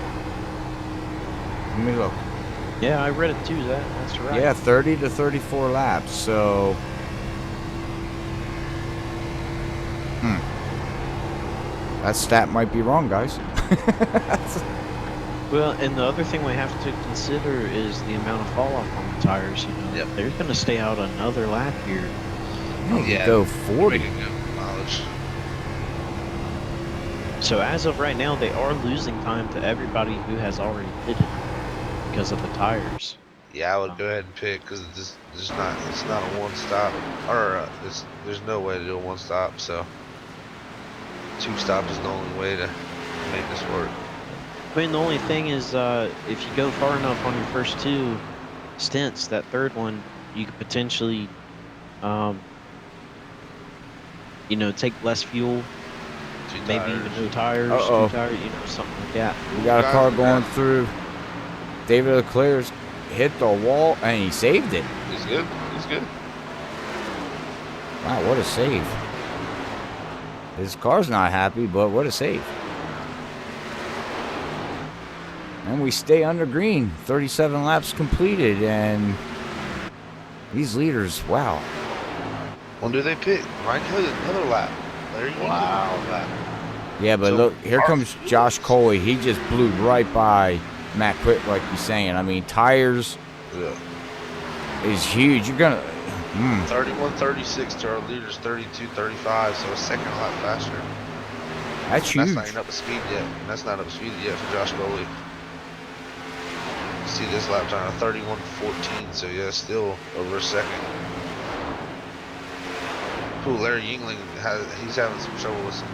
Let me look. Yeah, I read it too. That's right. Yeah, 30 to 34 laps. So, that stat might be wrong, guys. Well, and the other thing we have to consider is the amount of fall off on the tires. You know, Yep. they're going to stay out another lap here. Go 40. Making good mileage. So as of right now, they are losing time to everybody who has already pitted because of the tires. Yeah, I would go ahead and pick because it's not a one stop, or there's no way to do a one stop. So 2 stops is the only way to make this work. I mean, the only thing is, if you go far enough on your first 2 stints, that third one, you could potentially, you know, take less fuel, 2 maybe tires. even no tires, Uh-oh. 2 tires, you know, something like that. We got a car going through. David Leclerc's hit the wall and he saved it. He's good. He's good. Wow, what a save. His car's not happy, but what a save. And we stay under green. 37 laps completed, and these leaders, wow. When do they pick? Ryan Kelly another lap. Larry England another lap. Yeah, but So, look, here our comes fuel Josh is- Coley. He just blew right by Matt Quick, like you're saying. I mean, tires Yeah. is huge. You're gonna. 31-36 to our leaders, 32-35, so a second lap faster. That's That's huge. not even up to speed yet. That's not up to speed yet for Josh Coley. You see this lap time, 31-14, so yeah, still over a second. Cool, Larry Yingling he's having some trouble with some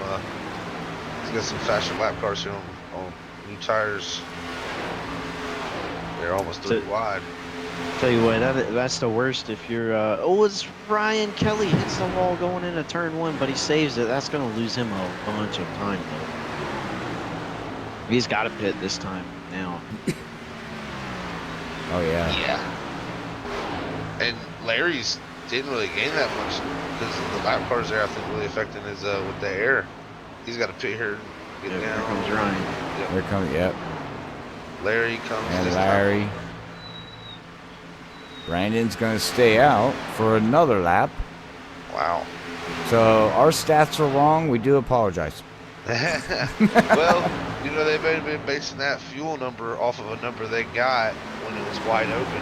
he's got some faster lap cars here on new tires. They're almost 3 wide. Tell you what, that's the worst if you're, it's Ryan Kelly hits the wall going into turn 1, but he saves it. That's going to lose him a bunch of time, though. He's got to pit this time now. Oh, yeah. Yeah. And Larry's didn't really gain that much because the lap cars there, I think, really affecting his with the air. He's got to pit here, get Here down. comes Ryan. Yep. Here comes, yep. Larry comes And this Larry. Brandon's going to stay out for another lap. time. Wow. So our stats are wrong. We do apologize. Well, you know, they've been basing that fuel number off of a number they got when it was wide open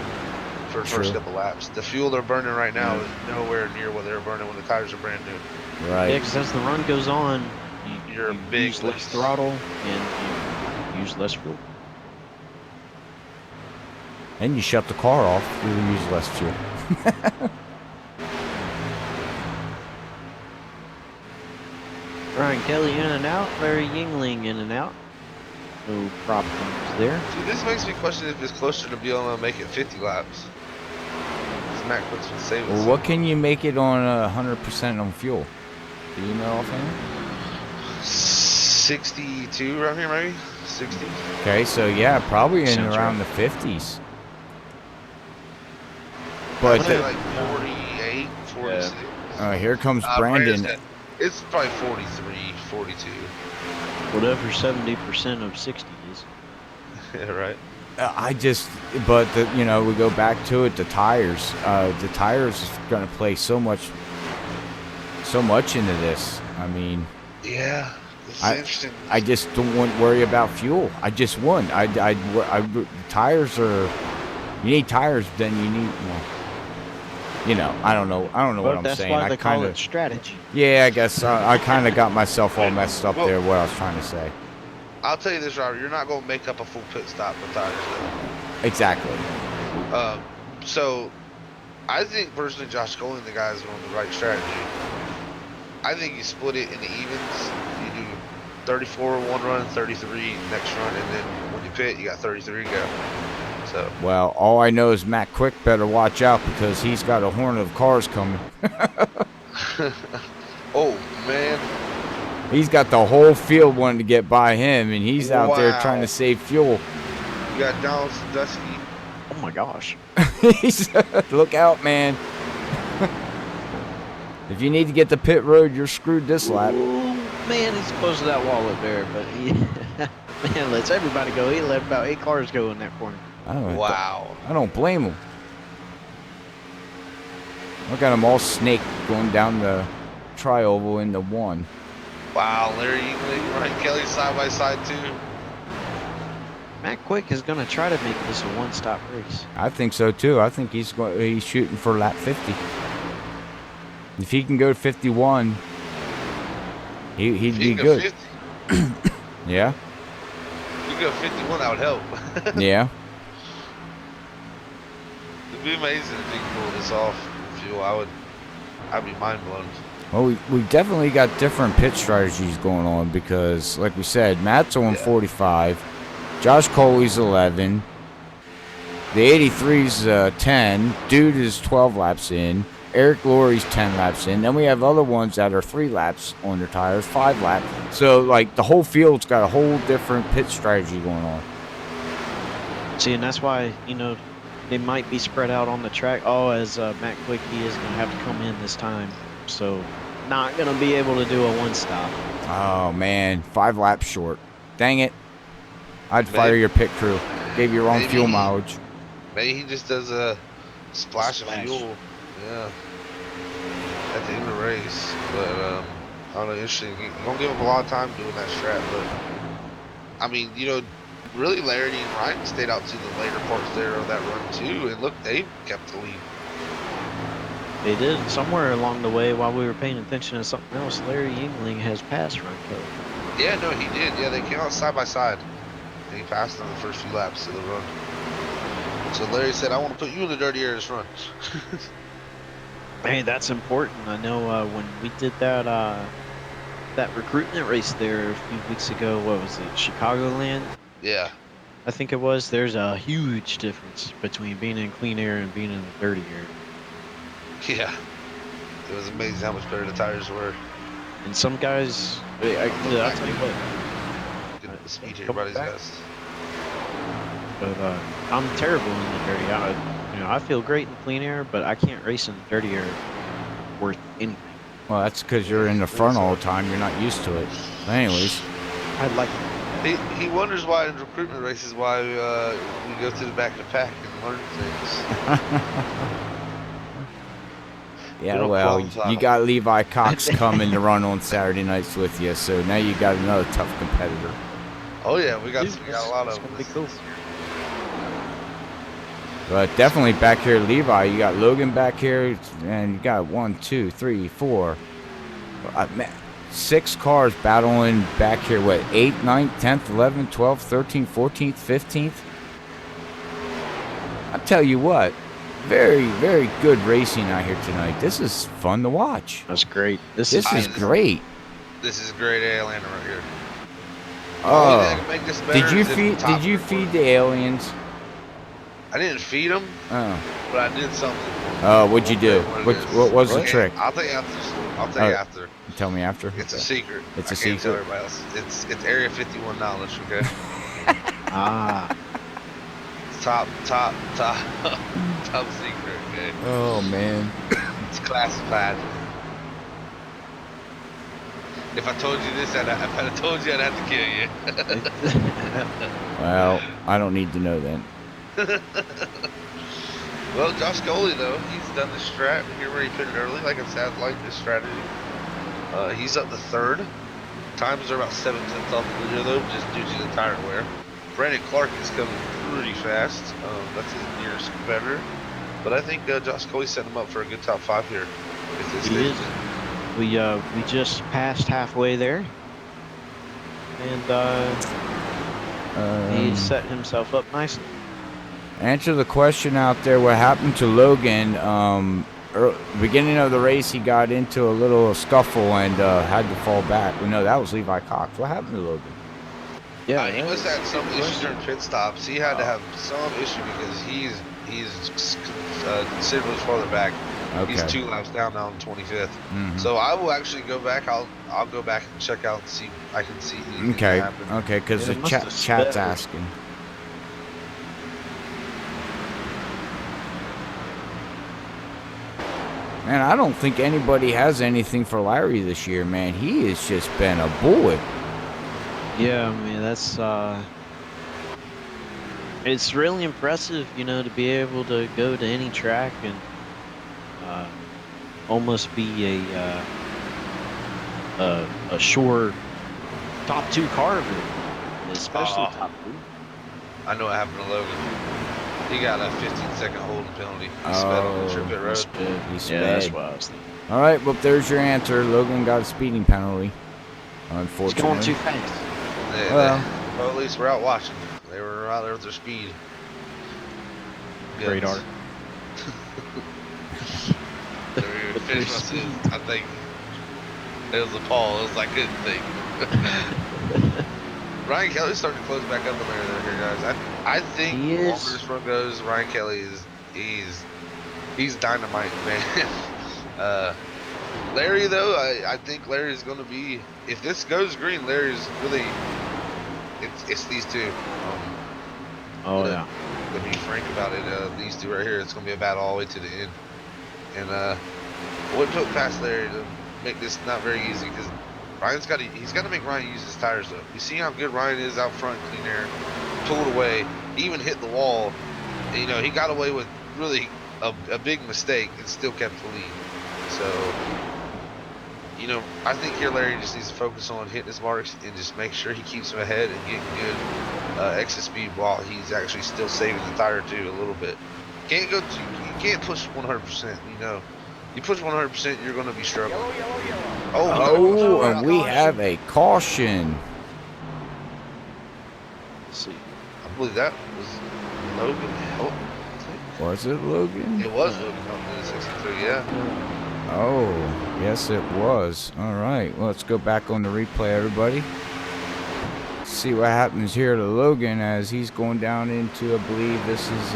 for the first True. couple laps. The fuel they're burning right now is nowhere near what they were burning when the tires are brand new. Right. Yeah, because as the run goes on, You're you a big use less least. throttle and you use less fuel. And you shut the car off. You use less fuel. Ryan Kelly in and out, Larry Yingling in and out. No problems there. See, this makes me question if it's closer to being able to make it 50 laps. Because Matt Quick's been saving. Well, what can you make it on 100% on fuel? Do you know offhand? 62 around here, maybe? 60? Okay, so yeah, probably in Sounds around right. the 50s. I'd But say the, like 48, 46. here comes Brandon's Brandon. got- It's probably 43, 42. Whatever 70% of 60 is. Yeah, right. We go back to it. The tires. The tires is going to play so much into this. I mean, Yeah. This is interesting. I just don't want to worry about fuel. I just won. Tires are. You need tires, then you need. Well, you know, I don't know what I'm that's saying. why I they kind call it of. strategy. Yeah, I guess I kind of got myself all messed up Well- there. What I was trying to say. I'll tell you this, Robert. You're not going to make up a full pit stop with tires. Exactly. So, I think personally, Josh Goling, the guy, is on the right strategy. I think you split it in the evens. You do 34 one run, 33 next run, and then when you pit, you got 33 to go. So. Well, all I know is Matt Quick better watch out because he's got a horn of cars coming. Oh man. He's got the whole field wanting to get by him, and he's out there trying to save fuel. You got Donaldson Dusty. Oh my gosh. Look out, man. If you need to get to pit road, you're screwed this lap. Ooh, man, he's close to that wall up there, but he man lets everybody go. He let about 8 cars go in that corner. Wow. I don't blame him. Look at him all snake going down the tri-oval into one. Wow, Larry Eagling, Ryan Kelly side by side too. Matt Quick is going to try to make this a one-stop race. I think so too. I think he's shooting for lap 50. If he can go 51, he'd be good. 50, Yeah. you go 51, that would help. Yeah. It'd be amazing if he could pull this off. Fuel, I'd be mind blown. Well, we definitely got different pit strategies going on because, like we said, Matt's on 45, Josh Coley's 11, the 83's 10, Dude is 12 laps in, Eric Laurie's 10 laps in, then we have other ones that are 3 laps on their tires, 5 laps. So, like, the whole field's got a whole different pit strategy going on. See, and that's why, you know, they might be spread out on the track. Oh, as Matt Quick, he is going to have to come in this time. So, not going to be able to do a one-stop. Oh, man. 5 laps short. Dang it. I'd fire your pit crew. Gave you wrong fuel mileage. Maybe he just does a splash of fuel. Yeah. At the end of the race. But, I don't know, interesting. You don't give him a lot of time doing that strat, but, I mean, you know, really Larry and Ryan stayed out to the later parts there of that run too, and look, they kept the lead. They did. Somewhere along the way, while we were paying attention to something else, Larry Yingling has passed Ryan Kelly. Yeah, no, he did. Yeah, they came out side by side. And he passed them the first few laps of the run. So Larry said, I want to put you in the dirty air this run. Hey, that's important. I know when we did that that recruitment race there a few weeks ago, what was it, Chicagoland? Yeah. I think it was. There's a huge difference between being in clean air and being in the dirty air. Yeah. It was amazing how much better the tires were. And some guys, I'll tell you what. Good speed to everybody's best. But I'm terrible in the dirty. I feel great in clean air, but I can't race in the dirty air worth anything. Well, that's because you're in the front all the time. You're not used to it. But anyways. I'd like. He wonders why in recruitment races why we go to the back of the pack and learn things. Yeah, well, you got Levi Cox coming to run on Saturday nights with you, so now you got another tough competitor. Oh yeah, we got a lot of them. them. But definitely back here, Levi. You got Logan back here, and you got 1, 2, 3, 4, 6 cars battling back here. What, 8th, 9th, 10th, 11th, 12th, 13th, 14th, 15th? I tell you what, very, very good racing out here tonight. This is fun to watch. That's great. This is great. This is great Atlanta right here. Oh, did you feed the aliens? I didn't feed them, but I did something. Oh, what'd you do? What was the trick? I'll tell you after. I'll tell you after. Tell me after. It's a secret. It's a secret. secret. Tell everybody else. It's Area 51 knowledge. Okay. Top secret. Okay. Oh man. It's classified. If I told you this, if I told you, I'd have to kill you. Well, I don't need to know then. Well, Josh Goley, though, he's done the strat here where he pitted early. Like I said, I like this strategy. He's up to 3rd. Times are about 7/10 off the leader though, just due to the tire wear. Brandon Clark is coming pretty fast. That's his nearest competitor. But I think Josh Coley set him up for a good top 5 here. He is. We just passed halfway there, and he set himself up nicely. Answer the question out there. What happened to Logan? Beginning of the race, he got into a little scuffle and had to fall back. Well, no, that was Levi Cox. What happened to Logan? Yeah, he must have had some issue during pit stops. He had to have some issue because he's considerably farther back. Okay. He's 2 laps down now on 25th. So I will actually go back. I'll go back and check out and see. I can see. Okay. Okay, because the chat's asking. Man, I don't think anybody has anything for Larry this year, man. He has just been a bullet. Yeah, I mean, that's it's really impressive, you know, to be able to go to any track and almost be a sure top 2 car, especially top 2. I know what happened to Logan. He got a 15-second holding penalty. He sped on the trip road. He sped. Yeah, that's what I was thinking. All right, well, there's your answer. Logan got a speeding penalty. Unfortunately. He's going too fast. Well, at least we're out watching. They were out there with their speed. Great art. I think it was a Paul. It was like, good thing. Ryan Kelly's starting to close back up on there here, guys. I think the longer this run goes, Ryan Kelly he's dynamite, man. Larry, though, I think Larry's going to be, if this goes green, Larry's really, it's these two. Yeah. To be frank about it, these two right here, it's going to be a battle all the way to the end. And I wouldn't put past Larry to make this not very easy, because he's got to make Ryan use his tires, though. You see how good Ryan is out front, clean air, pulled away, he even hit the wall. You know, he got away with really a big mistake and still kept the lead. So, you know, I think here Larry just needs to focus on hitting his marks and just make sure he keeps them ahead and getting good exit speed while he's actually still saving the tire too a little bit. You can't push 100%. You know, you push 100%, you're going to be struggling. Oh, and we have a caution. Let's see. I believe that was Logan. Oh, was it Logan? it was Logan on the 63. Yeah. Oh, yes, it was. All right, well, let's go back on the replay, everybody. See what happens here to Logan as he's going down into, I believe this is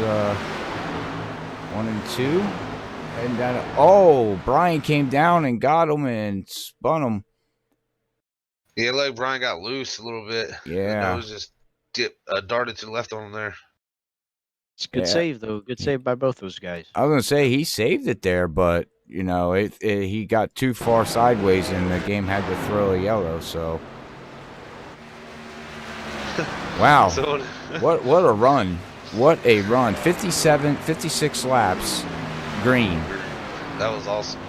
1 and 2. And then, oh, Brian came down and got him and spun him. Yeah, like Brian got loose a little bit. Yeah. The nose just darted to the left on him there. It's a good save, though. Good save by both those guys. I was going to say he saved it there, but, you know, he got too far sideways and the game had to throw a yellow, so. Wow. What a run. What a run. 56 laps. Green. That was awesome.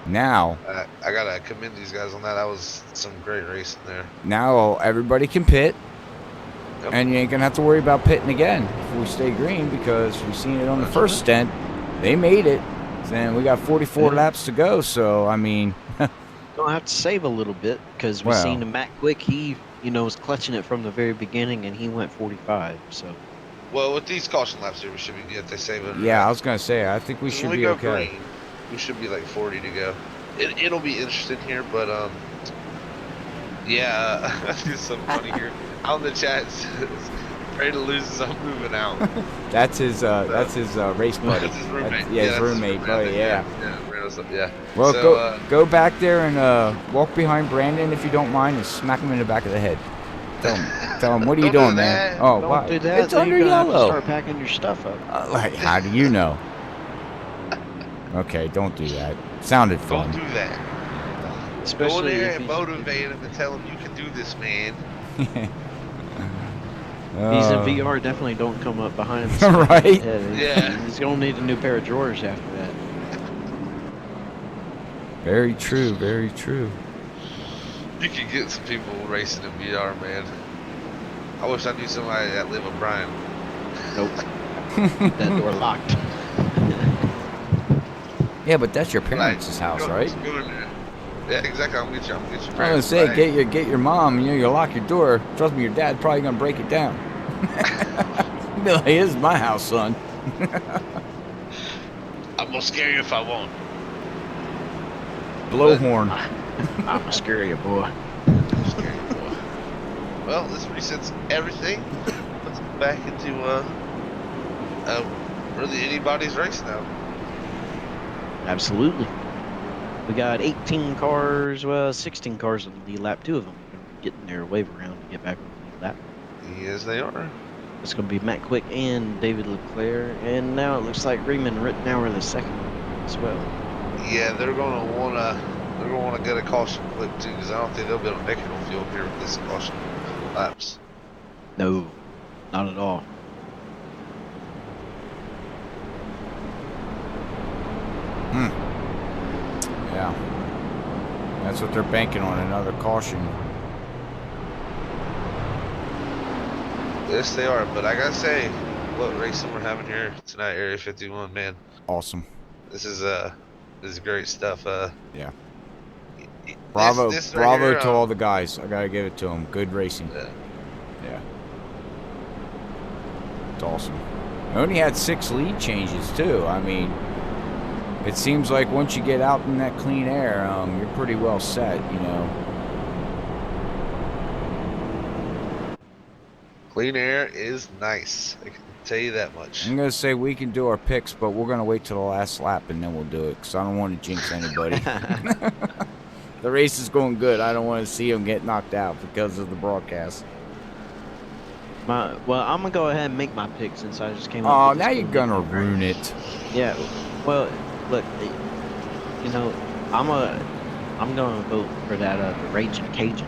Now, I gotta commend these guys on that. That was some great racing there. Now everybody can pit, Yep. and you ain't gonna have to worry about pitting again if we stay green, because we've seen it on the first stint. They made it, and we got 44 laps to go. So I mean, Gonna have to save a little bit because we seen Matt Quick. He, you know, was clutching it from the very beginning, and he went 45. So. Well, with these caution laps here, we should be good. They save it. yeah, I was gonna say I think we should be okay. Green, we should be like 40 to go. It'll be interesting here, but yeah, there's something funny here. Out in the chat says, "Pray to loses, I'm moving out." That's his race buddy. That's his roommate. His roommate, buddy. Yeah. Yeah. Well, So, go back there and walk behind Brandon if you don't mind, and smack him in the back of the head. Tell him, what are you doing, man? Oh, Don't wow. do that. It's Then under you're gonna have to yellow. start packing your stuff up. Like, how do you know? Okay, don't do that. Sounded fun. Don't do that. Go in Especially there if and he's, motivate him and tell him you can do this, man. he's in VR. Definitely don't come up behind him. Right? Yeah. He's gonna need a new pair of drawers after that. Very true, very true. You can get some people racing in VR, man. I wish I knew somebody that lived with Brian. Nope. That door locked. Yeah, but that's your Like, parents' house, right? go in there. Yeah, exactly. I'm gonna get you. I'm gonna get your I was parents. gonna say, get your mom. You know, you lock your door. Trust me, your dad's probably gonna break it down. Be like, "This is my house, son." I'm gonna scare you if I won't. Blowhorn. I'm a scary boy. Scary boy. Well, this resets everything. Let's get back into really anybody's race now. Absolutely. We got 18 cars, well, 16 cars on the lead lap. 2 of them are getting their wave around to get back on the lead lap. Yes, they are. It's going to be Matt Quick and David Leclerc. And now it looks like Riemann Rittenauer the second as well. Yeah, they're gonna wanna get a caution clip too, because I don't think they'll be able to make it on field here with this caution laps. No, not at all. Yeah. That's what they're banking on, another caution. Yes, they are. But I gotta say, what racing we're having here tonight, Area 51, man. Awesome. This is great stuff. Yeah. Bravo, this right bravo here, to all the guys. I gotta give it to them. Good racing. Yeah. It's awesome. I only had 6 lead changes too. I mean, it seems like once you get out in that clean air, you're pretty well set, you know. Clean air is nice. I can tell you that much. I'm gonna say we can do our picks, but we're gonna wait till the last lap and then we'll do it because I don't want to jinx anybody. The race is going good. I don't want to see them get knocked out because of the broadcast. Well, I'm gonna go ahead and make my pick since I just came up. Oh, with this now you're little gonna nickname. ruin it. Yeah. Well, look, you know, I'm gonna vote for that the Raging Cajun.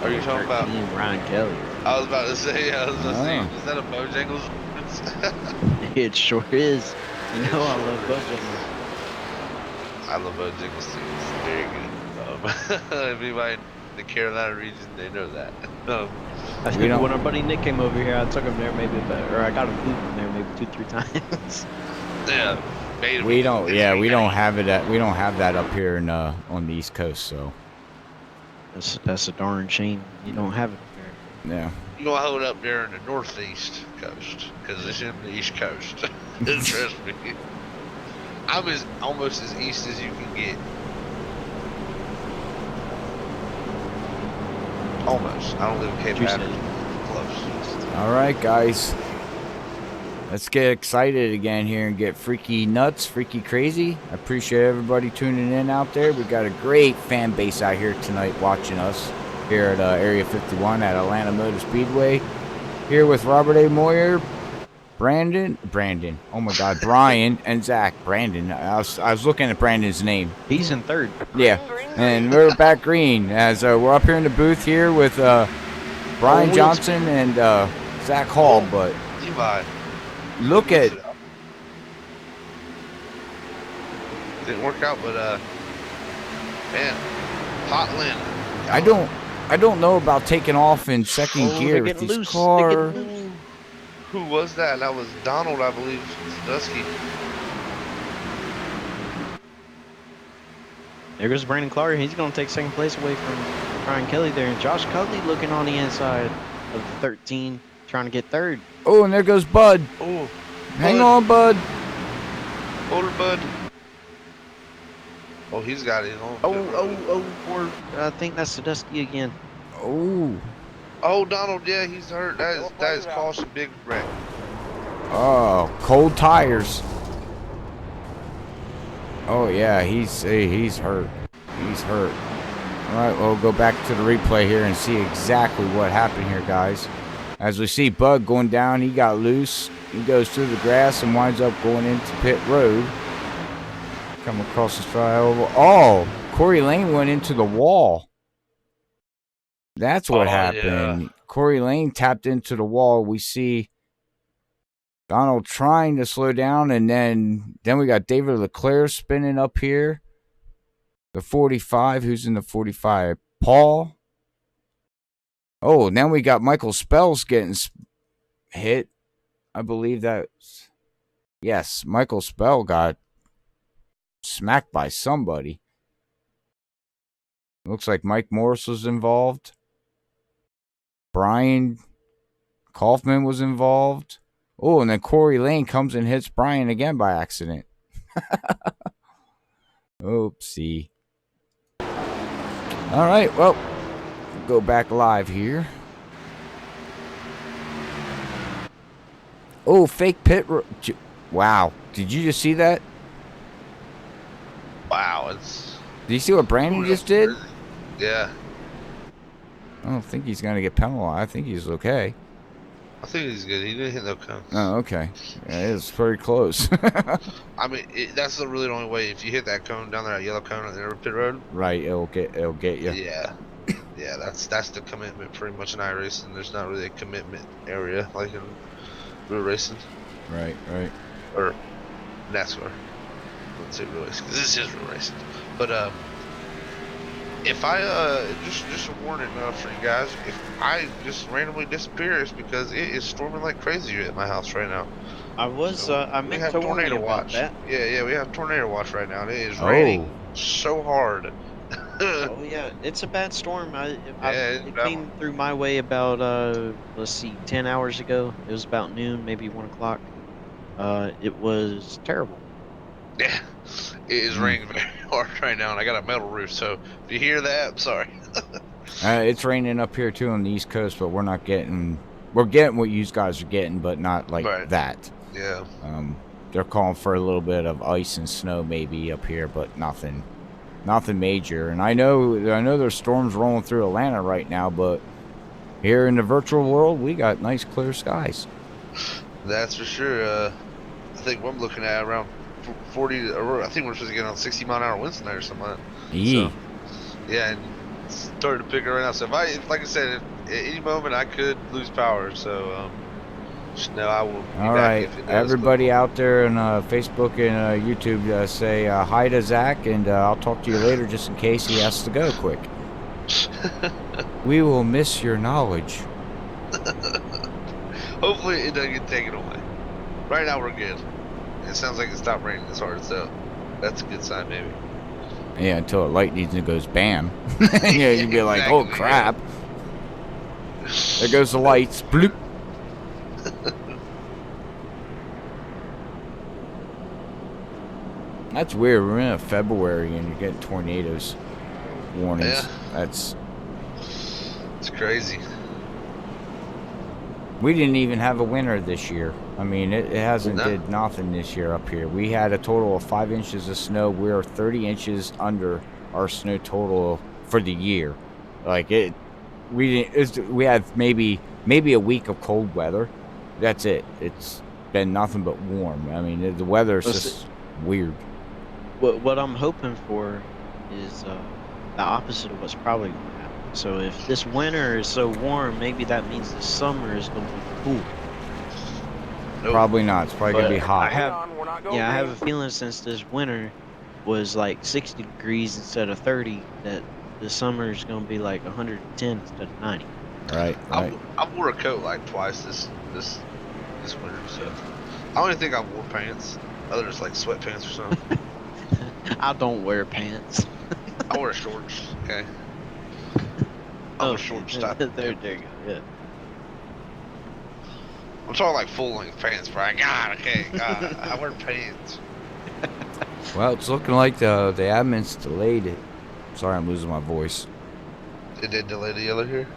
Are you talking about? Ryan Kelly? I was about to say. I was about to say. Oh. Is that a Bojangles reference? It sure is. You know I love Bojangles. I love Bojangles too. It's very good. If anybody in the Carolina region, they know that. I think when our buddy Nick came over here, I took him there maybe, or I got him food from there maybe 2-3 times. Yeah. We don't. Yeah, we don't have it. We don't have that up here in on the East Coast. So That's a darn shame. You don't have it there. yeah. You gonna hold up there in the northeast coast, because it's in the East Coast. Trust me. I'm almost as east as you can get. Almost. I don't live in Cape Hatteras. Close. All right, guys. Let's get excited again here and get freaky nuts, freaky crazy. I appreciate everybody tuning in out there. We got a great fan base out here tonight watching us here at Area 51 at Atlanta Motor Speedway. Here with Robert A. Moyer, Brandon, oh my God, Brian, and Zach. Brandon, I was looking at Brandon's name. He's in third. Yeah, and we're back green as we're up here in the booth here with Brian Johnson and Zach Hall, but Levi. look at Didn't work out, but man, Hotland. I don't know about taking off in second gear with this car. Who was that? That was Donald, I believe. Dusky. There goes Brandon Clark. He's going to take second place away from Ryan Kelly there. And Josh Cutley looking on the inside of 13, trying to get third. Oh, and there goes Bud. Oh, Hang on, Bud. Older Bud. Oh, he's got it on. Poor, I think that's the Dusky again. Oh, Donald, yeah, he's hurt. That is caution big wreck. Oh, cold tires. Oh yeah, he's hurt. He's hurt. All right, well, we'll go back to the replay here and see exactly what happened here, guys. As we see Bud going down, he got loose. He goes through the grass and winds up going into pit road. Come across the flyover. Oh, Corey Lane went into the wall. That's what happened. Yeah. Corey Lane tapped into the wall. We see Donald trying to slow down, and then we got David Leclerc spinning up here. The 45. Who's in the 45? Paul. Oh, now we got Michael Spells getting hit. I believe that's... Yes, Michael Spell got smacked by somebody. Looks like Mike Morris was involved. Brian Kaufman was involved. Oh, and then Corey Lane comes and hits Brian again by accident. Oopsie. All right, well, go back live here. Oh, fake pit. Wow. Did you just see that? Wow, it's... Did you see what Brandon just did? Yeah. I don't think he's going to get penalized. I think he's okay. I think he's good. He didn't hit no cones. Oh, okay. Yeah, it's pretty close. I mean, that's the really only way. If you hit that cone down there, that yellow cone on the pit road. Right, it'll get you. Yeah. Yeah, that's the commitment pretty much in iRacing. There's not really a commitment area like in real racing. Right. Or NASCAR. Let's say real racing, because this is real racing. But if I just a warning for you guys, if I just randomly disappear, it's because it is storming like crazy at my house right now. I meant to warn you about that. Yeah, we have tornado watch right now. And it is raining so hard. Oh yeah, it's a bad storm. It bad. came through my way about let's see, 10 hours ago. It was about noon, maybe 1 o'clock. It was terrible. Yeah, it is raining very hard right now, and I got a metal roof. So if you hear that, I'm sorry. It's raining up here too on the East Coast, but we're not getting. We're getting what you guys are getting, but not like that. Yeah. They're calling for a little bit of ice and snow maybe up here, but nothing major. And I know there's storms rolling through Atlanta right now, but here in the virtual world, we got nice clear skies. That's for sure. I think what I'm looking at around 40. Or I think we're supposed to get on 60-mile-an-hour winds tonight or something like that. So, yeah, and it's starting to pick it right now. So like I said, at any moment I could lose power. So just know I will be all back right, if it does. everybody out there on Facebook and YouTube, say hi to Zach, and I'll talk to you later just in case he has to go quick. We will miss your knowledge. Hopefully it doesn't get taken away. Right now we're good. It sounds like it stopped raining as hard, so that's a good sign maybe. Yeah, until it lightens and goes bam. Yeah, you'd be like, oh crap. There goes the lights. Bloop. That's weird. We're in February and you're getting tornadoes warnings. Yeah. It's crazy. We didn't even have a winter this year. I mean, it hasn't did nothing this year up here. We had a total of 5 inches of snow. We're 30 inches under our snow total for the year. Like we had maybe a week of cold weather. That's it. It's been nothing but warm. I mean, the weather's just weird. What I'm hoping for is the opposite of what's probably going to happen. So if this winter is so warm, maybe that means the summer is going to be cool. Nope. Probably not. It's probably going to be hot. I have a feeling since this winter was like 60 degrees instead of 30, that the summer is going to be like 110 instead of 90. Right. I wore a coat like twice this winter, so I don't even think I wore pants. Other than like sweatpants or something. I don't wear pants. I wear shorts. Okay. I'm a short style. There you go. Yeah. I'm talking like full length pants, Brian. God, okay. God, I wear pants. Well, it's looking like the admin's delayed it. Sorry, I'm losing my voice. Did they delay the yellow here?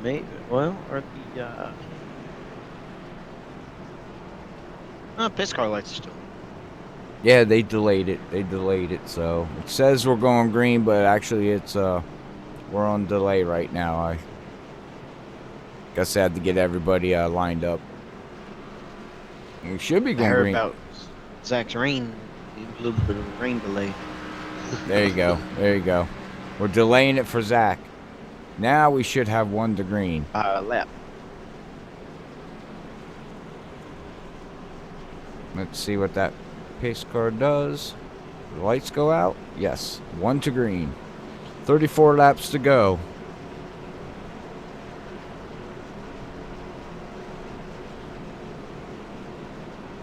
Maybe. Well, or the pit car lights are still. Yeah, they delayed it. So it says we're going green, but actually it's we're on delay right now. I guess I had to get everybody lined up. We should be going green. About Zach's rain, a little bit of a rain delay. There you go. We're delaying it for Zach. Now we should have one to green. Lap. Let's see what that Pace car does. The lights go out? Yes. 1 to green. 34 laps to go.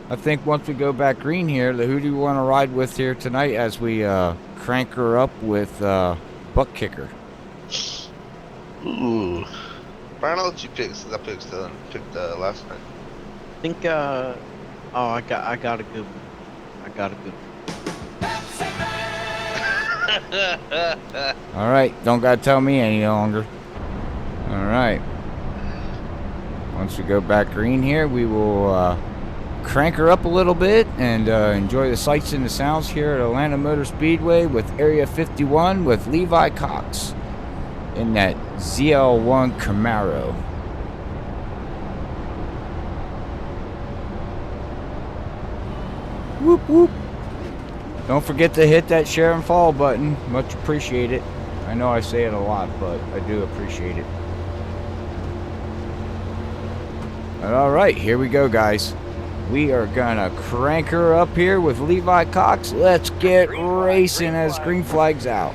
I think once we go back green here, who do you want to ride with here tonight as we crank her up with ButtKicker? Ooh. Brian, I'll let you pick since I picked last night. I think oh, I got a good one. I got a good one. All right, don't gotta tell me any longer. All right. Once we go back green here, we will crank her up a little bit and enjoy the sights and the sounds here at Atlanta Motor Speedway with Area 51 with Levi Cox in that ZL1 Camaro. Whoop whoop. Don't forget to hit that share and follow button. Much appreciated. I know I say it a lot, but I do appreciate it. All right, here we go, guys. We are gonna crank her up here with Levi Cox. Let's get racing as green flag's out.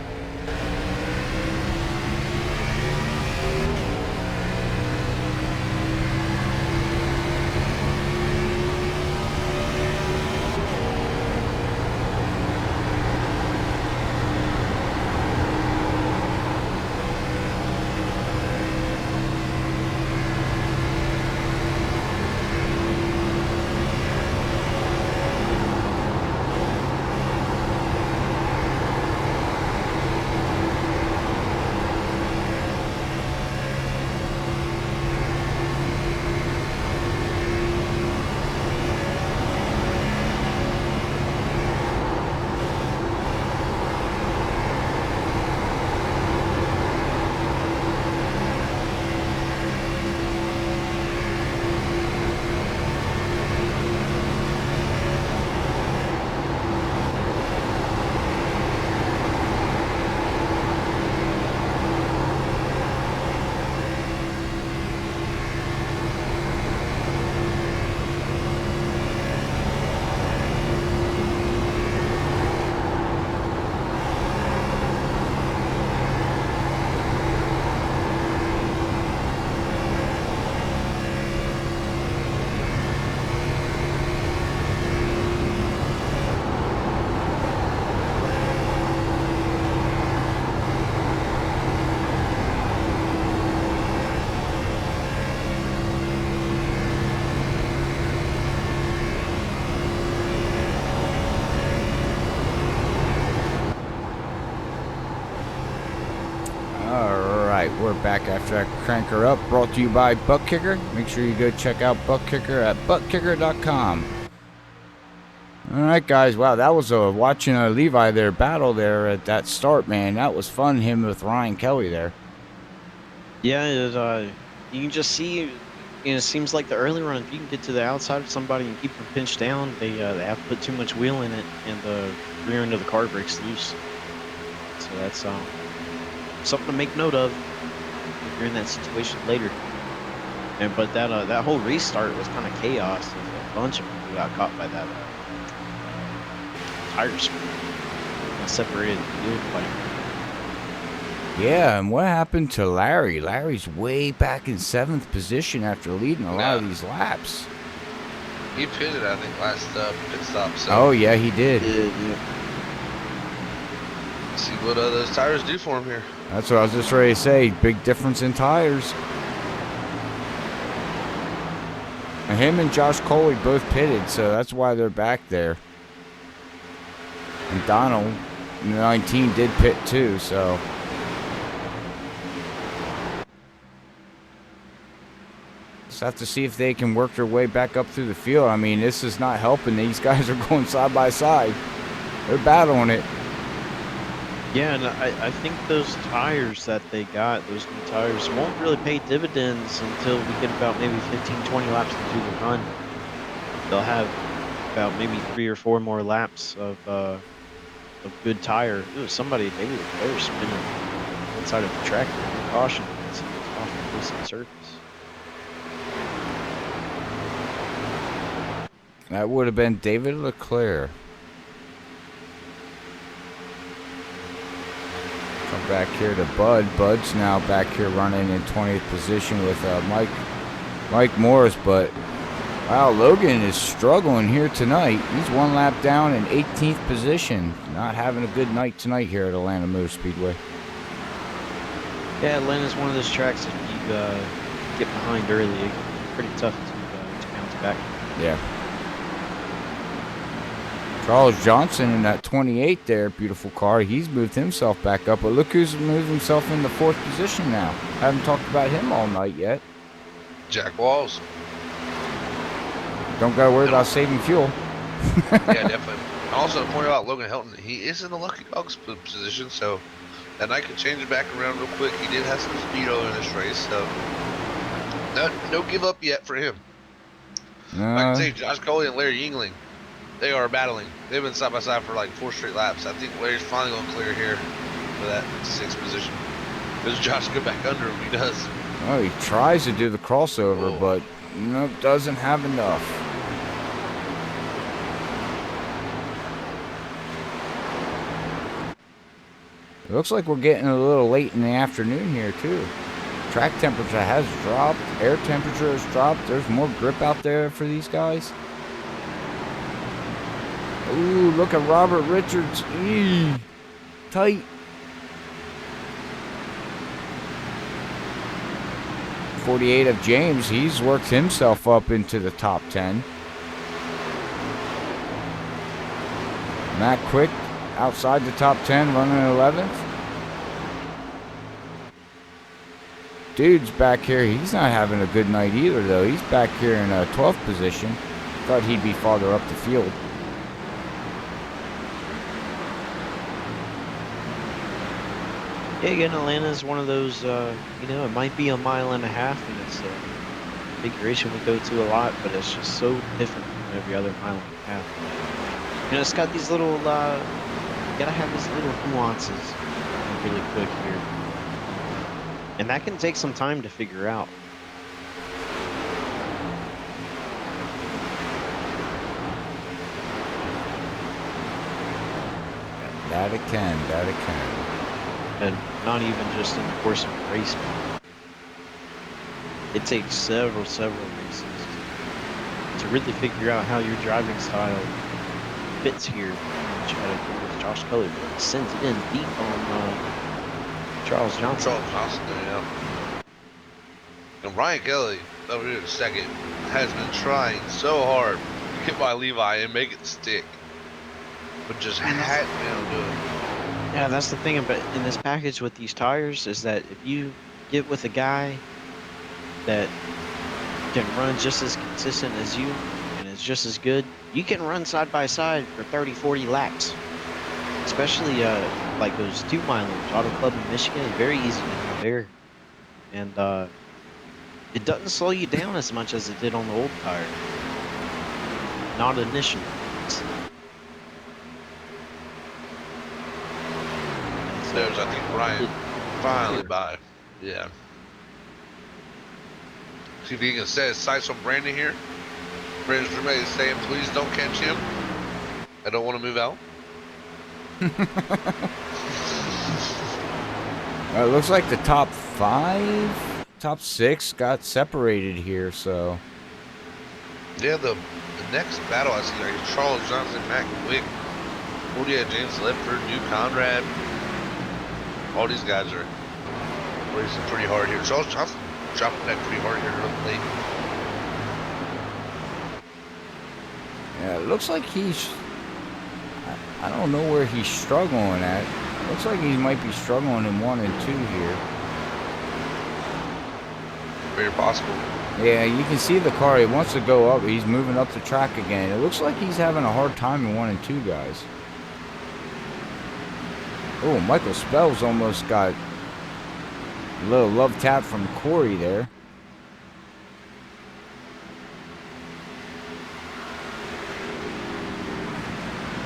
We're back after I crank her up. Brought to you by ButtKicker. Make sure you go check out ButtKicker at ButtKicker.com. Alright, guys. Wow, that was watching Levi there battle there at that start, man. That was fun, him with Ryan Kelly there. Yeah, you can just see, it seems like the early run, if you can get to the outside of somebody and keep them pinched down, they have to put too much wheel in it, and the rear end of the car breaks loose. So that's something to make note of if you're in that situation later. But that whole restart was kind of chaos. A bunch of people got caught by that tire screw. Separated the field fight. Yeah, and what happened to Larry? Larry's way back in 7th position after leading a lot of these laps. He pitted, I think, last pit stop. So oh, yeah, he did. Yeah. See what those tires do for him here. That's what I was just ready to say. Big difference in tires. And him and Josh Coley both pitted, so that's why they're back there. And Donald, 19, did pit too, so. Just have to see if they can work their way back up through the field. I mean, this is not helping. These guys are going side by side. They're battling it. Yeah, and I think those tires that they got, those new tires, won't really pay dividends until we get about maybe 15, 20 laps into the run. They'll have about maybe 3 or 4 more laps of good tire. Ooh, somebody, maybe the player spinning inside of the track. Caution, it's off the recent surface. That would have been David Leclerc. back here to Bud. Bud's now back here running in 20th position with Mike Morris, but wow, Logan is struggling here tonight. He's 1 lap down in 18th position. Not having a good night tonight here at Atlanta Motor Speedway. Yeah, Atlanta's one of those tracks that you get behind early. It's pretty tough to bounce back. Yeah. Charles Johnson in that 28 there, beautiful car. He's moved himself back up, but look who's moved himself in the 4th position now. Haven't talked about him all night yet. Jack Walls. Don't gotta worry about saving fuel. Yeah, definitely. Also, to point out Logan Helton, he is in the lucky dog's position, so that night could change it back around real quick. He did have some speed in this race, so no give up yet for him. I can say Josh Coley and Larry Yingling, they are battling. They've been side by side for like 4 straight laps. I think Larry's finally going to clear here for that 6th position. Does Josh go back under him? He does. Oh, he tries to do the crossover, but nope, doesn't have enough. It looks like we're getting a little late in the afternoon here, too. Track temperature has dropped. Air temperature has dropped. There's more grip out there for these guys. Ooh, look at Robert Richards. Eee, tight. 48 of James. He's worked himself up into the top 10. Matt Quick outside the top 10, running 11th. Dude's back here. He's not having a good night either, though. He's back here in a 12th position. Thought he'd be farther up the field. Yeah, again, Atlanta's one of those, you know, it might be a mile and a half, and it's a configuration we go to a lot, but it's just so different from every other mile and a half. You know, it's got these little, you gotta have these little nuances really quick here. And that can take some time to figure out. That it can, that it can. And not even just in the course of a race. It takes several races to really figure out how your driving style fits here. Josh Kelly sends it in deep on Charles Johnson. Yeah. And Ryan Kelly, over here in second, has been trying so hard to get by Levi and make it stick, but just hadn't been able to do it. Yeah, that's the thing about in this package with these tires is that if you get with a guy that can run just as consistent as you and is just as good, you can run side by side for 30-40 laps. Especially like those 2-milers, Auto Club in Michigan, very easy to do there. And it doesn't slow you down as much as it did on the old tire. Not initially. There's, I think, Ryan finally by. Yeah. See if he can set his sights on Brandon here. Brandon's roommate is saying, please don't catch him. I don't want to move out. It looks like the top 5, top 6 got separated here, so. Yeah, the next battle I see like Charles Johnson, Matt Quick, 48 James Ledford, New Conrad. All these guys are racing pretty hard here. Charles Johnson dropping back pretty hard here late. Yeah, it looks like he's. I don't know where he's struggling at. Looks like he might be struggling in 1 and 2 here. Very possible. Yeah, you can see the car. He wants to go up. He's moving up the track again. It looks like he's having a hard time in 1 and 2, guys. Oh, Michael Spells almost got a little love tap from Corey there.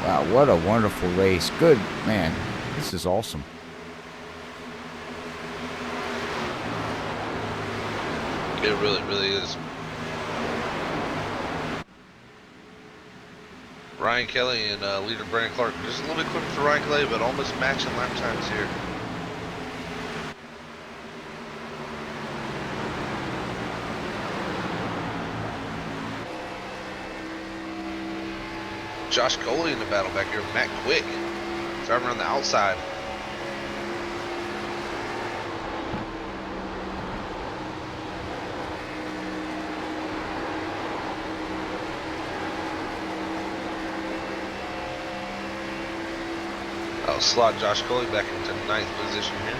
Wow, what a wonderful race. Good, man. This is awesome. It really, really is. Ryan Kelly and leader Brandon Clark just a little bit quicker for Ryan Kelly, but almost matching lap times here. Josh Coley in the battle back here. Matt Quick driving around the outside. I'll slot Josh Coley back into 9th position here.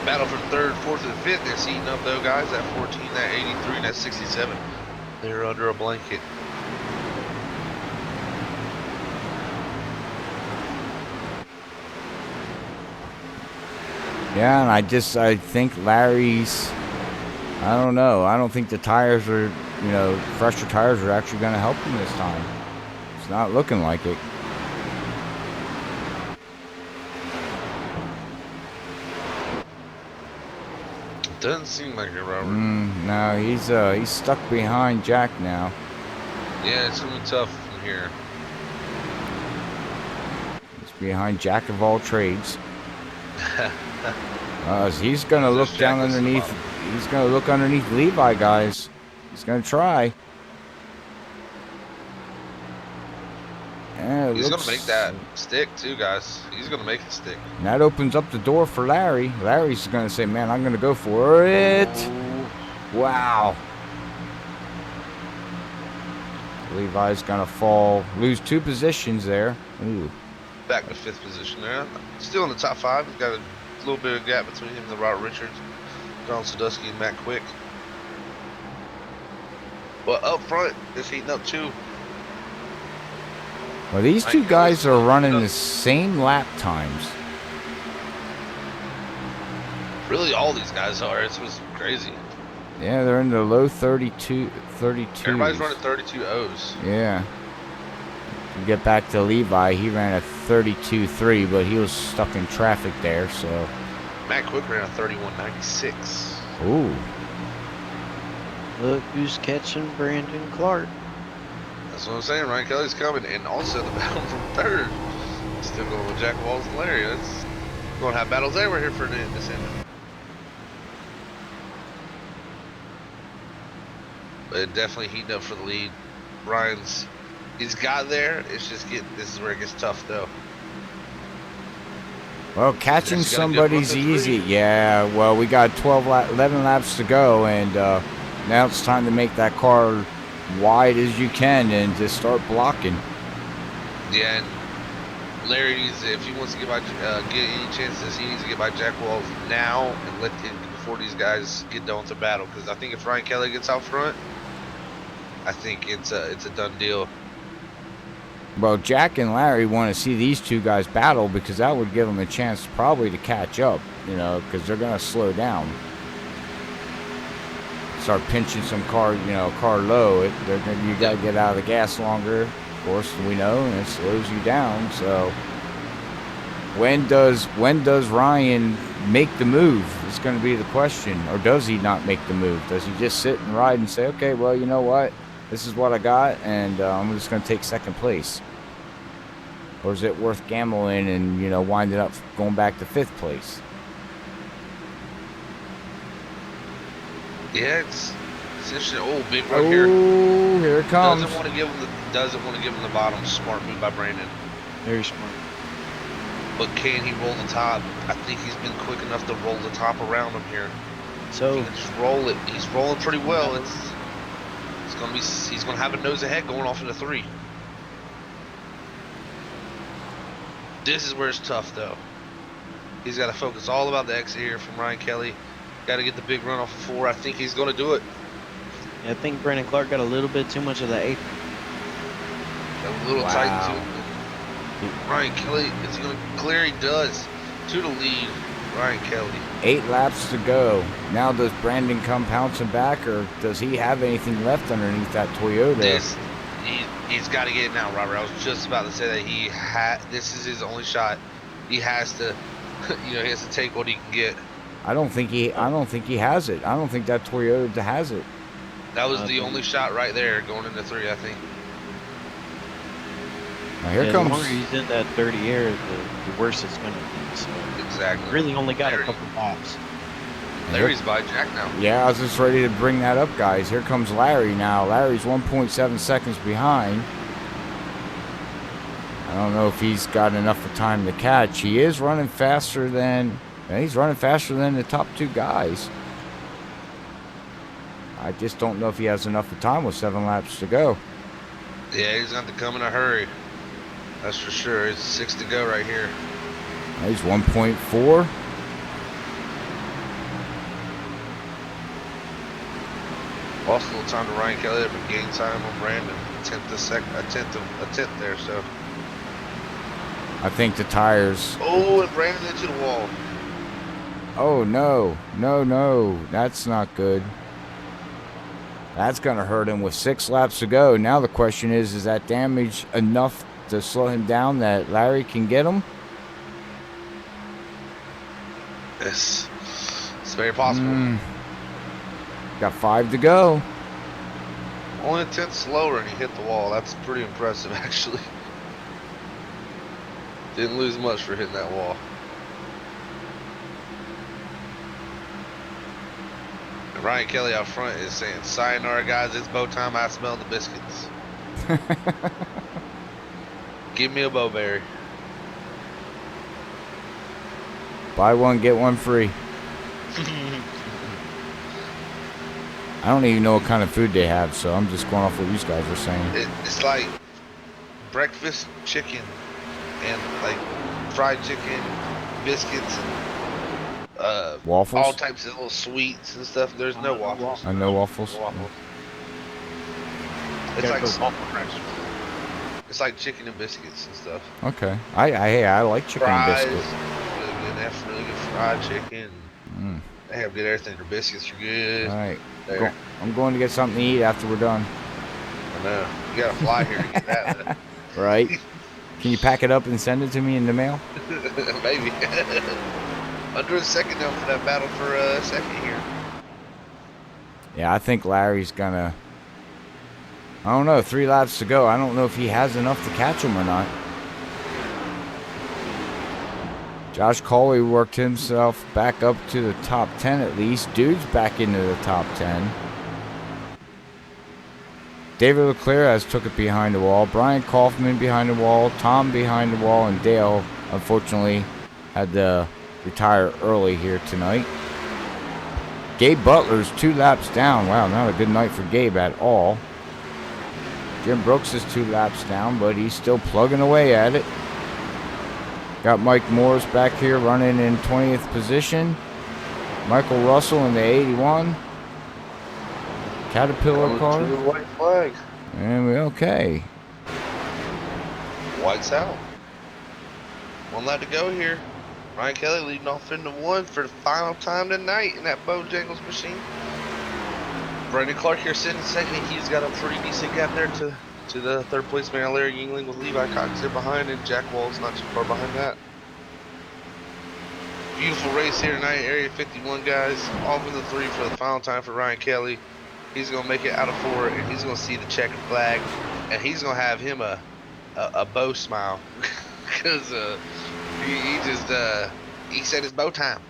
Battle for 3rd, 4th, and 5th. They're heating up though, guys. That 14, that 83, and that 67. They're under a blanket. Yeah, and I think Larry's, I don't know. I don't think the tires are, you know, fresher tires are actually going to help him this time. It's not looking like it. Doesn't seem like it, Robert. No, he's stuck behind Jack now. Yeah, it's gonna be tough from here. He's behind Jack of all trades. He's gonna look down underneath. He's gonna look underneath Levi, guys. He's gonna try. Yeah, He's gonna make that stick too, guys. He's gonna make it stick. And that opens up the door for Larry. Larry's gonna say, "Man, I'm gonna go for it." Wow. Levi's gonna lose 2 positions there. Ooh. Back to 5th position there. Still in the top 5. He's got a little bit of gap between him and Robert Richards, Donald Sadusky, and Matt Quick. But up front, it's heating up too. Well, these 2 guys are running the same lap times. Really, all these guys are. It's what's crazy. Yeah, they're in the low 32. Everybody's running 32 O's. Yeah. You get back to Levi, he ran a 32.3, but he was stuck in traffic there, so. Matt Quick ran a 31.96. Ooh. Look who's catching Brandon Clark. That's what I'm saying. Ryan Kelly's coming, and also the battle from 3rd. Still going with Jack Walls and Larry. That's going to have battles everywhere here for this end. But definitely heating up for the lead. He's got there. It's just this is where it gets tough though. Well, catching somebody's easy. Yeah, well, we got 11 laps to go, and now it's time to make that car wide as you can and just start blocking. Yeah, and Larry needs, if he wants to get any chances, he needs to get by Jack Walls now and before these guys get done with the battle. Because I think if Ryan Kelly gets out front, I think it's a done deal. Well, Jack and Larry want to see these 2 guys battle because that would give them a chance probably to catch up, you know, because they're going to slow down. Start pinching some car low. You got to get out of the gas longer, of course, we know, and it slows you down. So when does Ryan make the move? It's going to be the question. Or does he not make the move? Does he just sit and ride and say, okay, well, you know what? This is what I got, and I'm just going to take 2nd place. Or is it worth gambling and, you know, winding up going back to 5th place? Yeah, it's interesting. Oh, big run here. Oh, here it comes. Doesn't want to give him the bottom. Smart move by Brandon. Very smart. But can he roll the top? I think he's been quick enough to roll the top around him here. So he can just roll it. He's rolling pretty well. He's gonna have a nose ahead going off into 3. This is where it's tough though. He's got to focus all about the exit here from Ryan Kelly. Got to get the big run off of 4. I think he's gonna do it. I think Brandon Clark got a little bit too much of that 8. Got a little tight to it. Ryan Kelly, is he gonna clear? He does. To the lead, Ryan Kelly. 8 laps to go. Now does Brandon come pouncing back, or does he have anything left underneath that Toyota? He's got to get it now, Robert. I was just about to say that this is his only shot. He has to, he has to take what he can get. I don't think he has it. I don't think that Toyota has it. That was the only shot right there going into 3, I think. Now here comes. The longer he's in that 30 air, the worse it's going to be. So exactly. Really only got a couple laps. Larry's by Jack now. Yeah, I was just ready to bring that up, guys. Here comes Larry now. Larry's 1.7 seconds behind. I don't know if he's got enough of time to catch. He is running faster than... He's running faster than the top 2 guys. I just don't know if he has enough of time with 7 laps to go. Yeah, he's going to come in a hurry. That's for sure. It's 6 to go right here. He's 1.4. Lost a little time to Ryan Kelly, but gained time on Brandon. A tenth there, so. I think the tires... Oh, and Brandon into the wall. Oh, no. No, no. That's not good. That's going to hurt him with 6 laps to go. Now the question is that damage enough to slow him down that Larry can get him? Yes. It's very possible. Got 5 to go. Only a tenth slower and he hit the wall. That's pretty impressive, actually. Didn't lose much for hitting that wall. And Ryan Kelly out front is saying, "Sayonara, guys, it's bow time. I smell the biscuits." Give me a bowberry. Buy one, get one free. I don't even know what kind of food they have, so I'm just going off what you guys are saying. It's like breakfast chicken and like fried chicken, biscuits, and waffles? all types of little sweets and stuff. There's no waffles. No waffles. It's like it's like chicken and biscuits and stuff. Okay. I like chicken Fries, and biscuits. really good. They have really good fried chicken. They have good everything. Their biscuits are good. All right. There. I'm going to get something to eat after we're done. I know. You gotta fly here to get that. Right. Can you pack it up and send it to me in the mail? Maybe. Under a second though for that battle for a second here. Yeah, I think Larry's gonna... I don't know, 3 laps to go. I don't know if he has enough to catch him or not. Josh Coley worked himself back up to the top 10 at least. Dude's back into the top 10. David Leclerc has took it behind the wall. Brian Kaufman behind the wall. Tom behind the wall. And Dale, unfortunately, had to retire early here tonight. Gabe Butler's 2 laps down. Wow, not a good night for Gabe at all. Jim Brooks is 2 laps down, but he's still plugging away at it. Got Mike Morris back here running in 20th position. Michael Russell in the 81. Caterpillar car. White flag. And we okay. White's out. 1 lap to go here. Ryan Kelly leading off into 1 for the final time tonight in that Bojangles machine. Brandon Clark here sitting second. He's got a pretty decent gap there to the 3rd place man Larry Yingling with Levi Cox here behind, and Jack Wall's not too far behind that. Beautiful race here tonight, Area 51 guys. Off in the 3 for the final time for Ryan Kelly. He's gonna make it out of 4, and he's gonna see the checkered flag, and he's gonna have him a bow smile because he said it's bow time.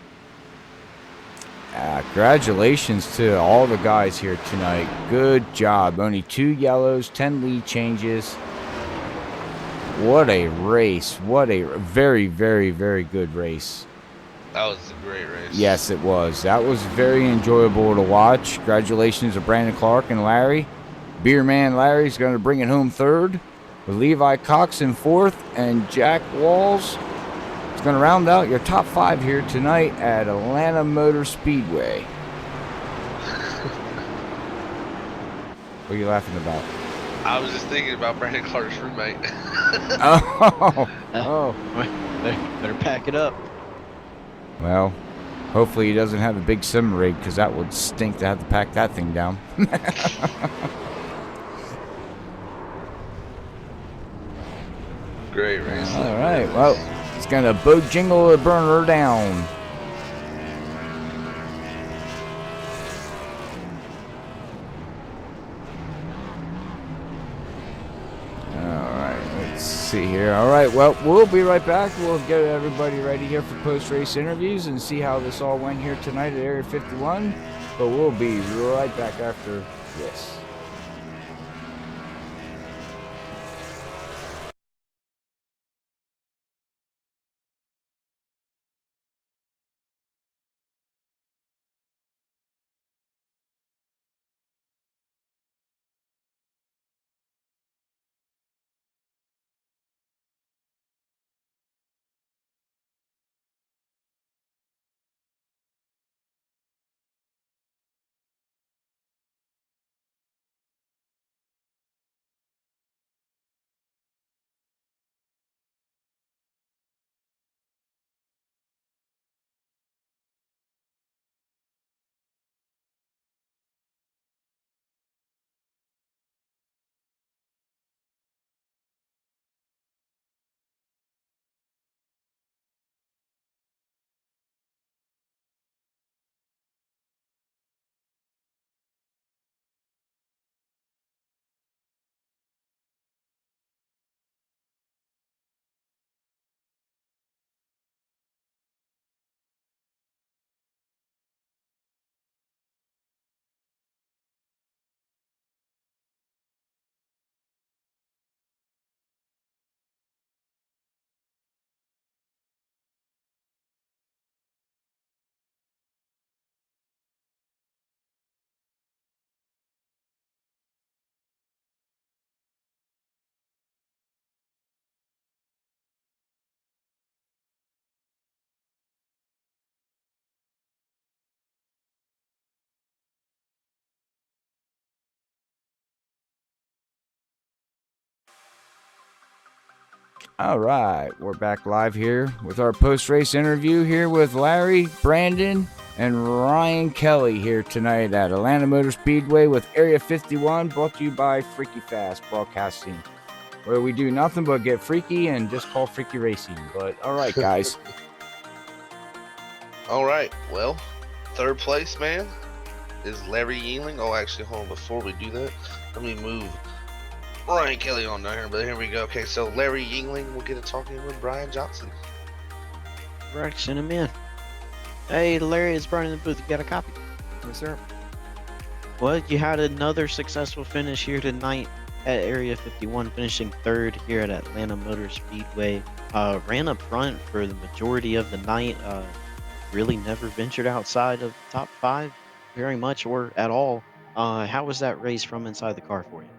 Congratulations to all the guys here tonight. Good job. Only 2 yellows, 10 lead changes. What a race. What a very, very, very good race. That was a great race. Yes, it was. That was very enjoyable to watch. Congratulations to Brandon Clark and Larry. Beer Man Larry's going to bring it home 3rd. With Levi Cox in 4th. And Jack Walls is going to round out your top 5 here tonight at Atlanta Motor Speedway. What are you laughing about? I was just thinking about Brandon Clark's roommate. Oh. Better pack it up. Well, hopefully he doesn't have a big sim rig, because that would stink to have to pack that thing down. Great race. All right, well, he's going to Bojingle the burner down. All right, let's see here. All right, well, we'll be right back. We'll get everybody ready here for post-race interviews and see how this all went here tonight at Area 51. But we'll be right back after this. All right, we're back live here with our post-race interview here with Larry, Brandon, and Ryan Kelly here tonight at Atlanta Motor Speedway with Area 51, brought to you by Freaky Fast Broadcasting, where we do nothing but get freaky and just call freaky racing. But all right, guys. All right, well, third place, man, is Larry Yingling. Oh, actually, hold on, before we do that, let me move Ryan Kelly on down here, but here we go. Okay, so Larry Yingling will get a talking with Brian Johnson. Right, send him in. Hey, Larry, it's Brian in the booth. You got a copy? Yes, sir. Well, you had another successful finish here tonight at Area 51, finishing third here at Atlanta Motor Speedway. Ran up front for the majority of the night. Really never ventured outside of the top 5 very much or at all. How was that race from inside the car for you?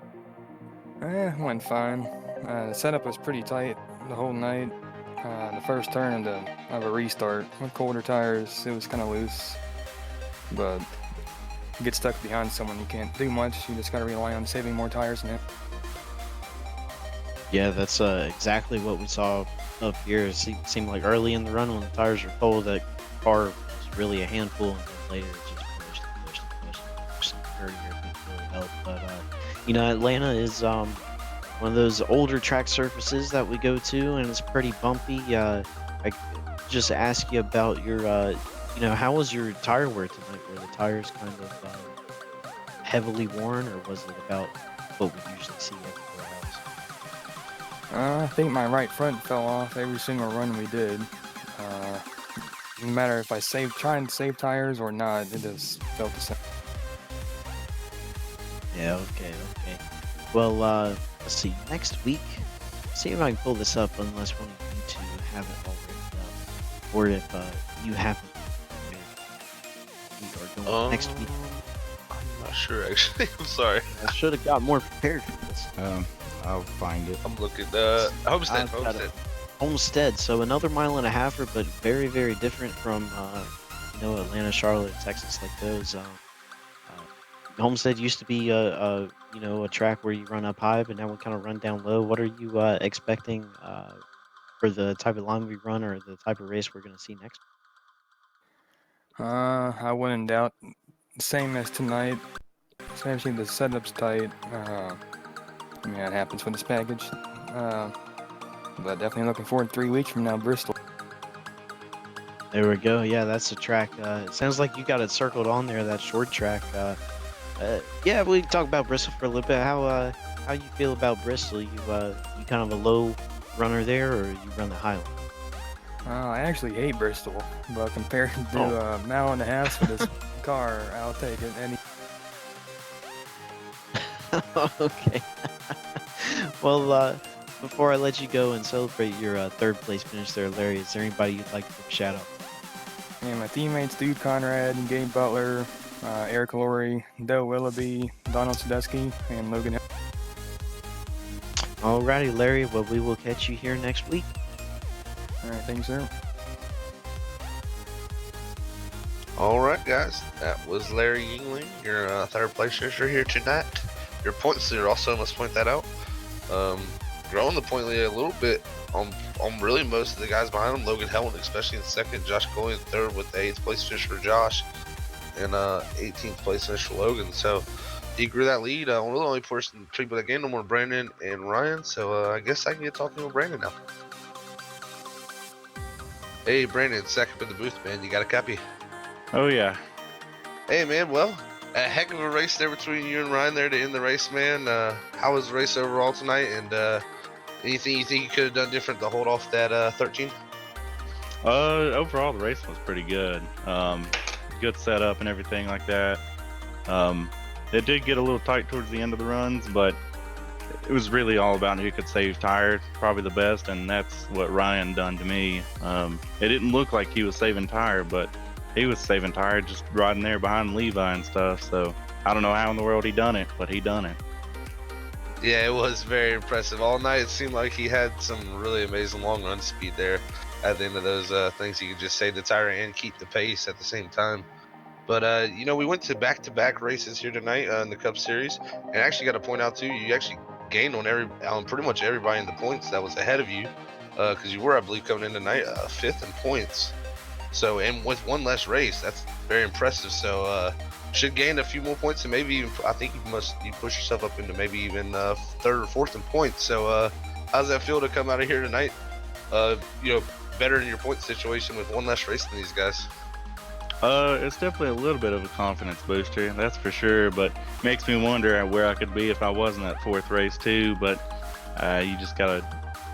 Went fine. The setup was pretty tight the whole night. The first turn of a restart with colder tires, it was kind of loose. But you get stuck behind someone, you can't do much. You just got to rely on saving more tires in it. Yeah, that's exactly what we saw up here. It seemed like early in the run when the tires were full, that car was really a handful, and then later it just pushed. Earlier didn't really help, but you know, Atlanta is one of those older track surfaces that we go to, and it's pretty bumpy. I just ask you about your, you know, how was your tire wear tonight? Were the tires kind of heavily worn, or was it about what we usually see everywhere else? I think my right front fell off every single run we did. No matter if I try and save tires or not, it just felt the same. Yeah, okay. Well, let's see. Next week, see if I can pull this up, unless one of you two have it all written up, or if you haven't. We are going next week. I'm not sure, actually. I'm sorry. I should have got more prepared for this. I'll find it. I'm looking. Homestead. Homestead. So another 1.5 miles, but very, very different from you know, Atlanta, Charlotte, Texas, like those. Homestead used to be a you know, a track where you run up high, but now we kind of run down low. What are you expecting for the type of line we run, or the type of race we're going to see next? I wouldn't doubt. Same as tonight. Especially the setup's tight. I mean, that happens with this package. But definitely looking forward to 3 weeks from now, Bristol. There we go. Yeah, that's the track. It sounds like you got it circled on there, that short track. Yeah, we can talk about Bristol for a little bit. How you feel about Bristol? You kind of a low runner there, or you run the Highland? I actually hate Bristol, but compared to a mile and a half for this car, I'll take it any. Okay. Well, before I let you go and celebrate your third place finish there, Larry, is there anybody you'd like to give a shout out to? And my teammates, Dude Conrad, Gabe Butler, Eric Laurie, Dale Willoughby, Donald Sadusky, and Logan Hill. Alrighty, Larry. Well, we will catch you here next week. All right, thank you, sir. All right, guys, that was Larry Yingling, your third place finisher here tonight. Your points leader also, must point that out. Growing the point lead a little bit on really most of the guys behind him. Logan Helen, especially in second. Josh Coley in third with the 8th place finish for Josh, and 18th place finish for Logan. So he grew that lead. Really only person people that gained them were Brandon and Ryan. So I guess I can get talking with Brandon now. Hey Brandon, second in the booth, man. You got a copy? Oh yeah. Hey man, well, a heck of a race there between you and Ryan there to end the race, man. How was the race overall tonight? And anything you think you could have done different to hold off that 13? Overall the race was pretty good. Good setup and everything like that. It did get a little tight towards the end of the runs, but it was really all about who could save tires, probably the best, and that's what Ryan done to me. It didn't look like he was saving tire, but he was saving tire just riding there behind Levi and stuff. So I don't know how in the world he done it, but he done it. Yeah, it was very impressive. All night it seemed like he had some really amazing long run speed there. At the end of those things, you could just save the tire and keep the pace at the same time. But you know, we went to back-to-back races here tonight in the Cup Series, and I actually got to point out too, you actually gained on pretty much everybody in the points that was ahead of you, because you were, I believe, coming in tonight 5th in points. So, and with one less race, that's very impressive. So should gain a few more points, and maybe even, I think you push yourself up into maybe even 3rd or 4th in points. So how's that feel to come out of here tonight, you know, better in your point situation with one less race than these guys? It's definitely a little bit of a confidence booster, that's for sure, but makes me wonder where I could be if I was in that 4th race too. But you just gotta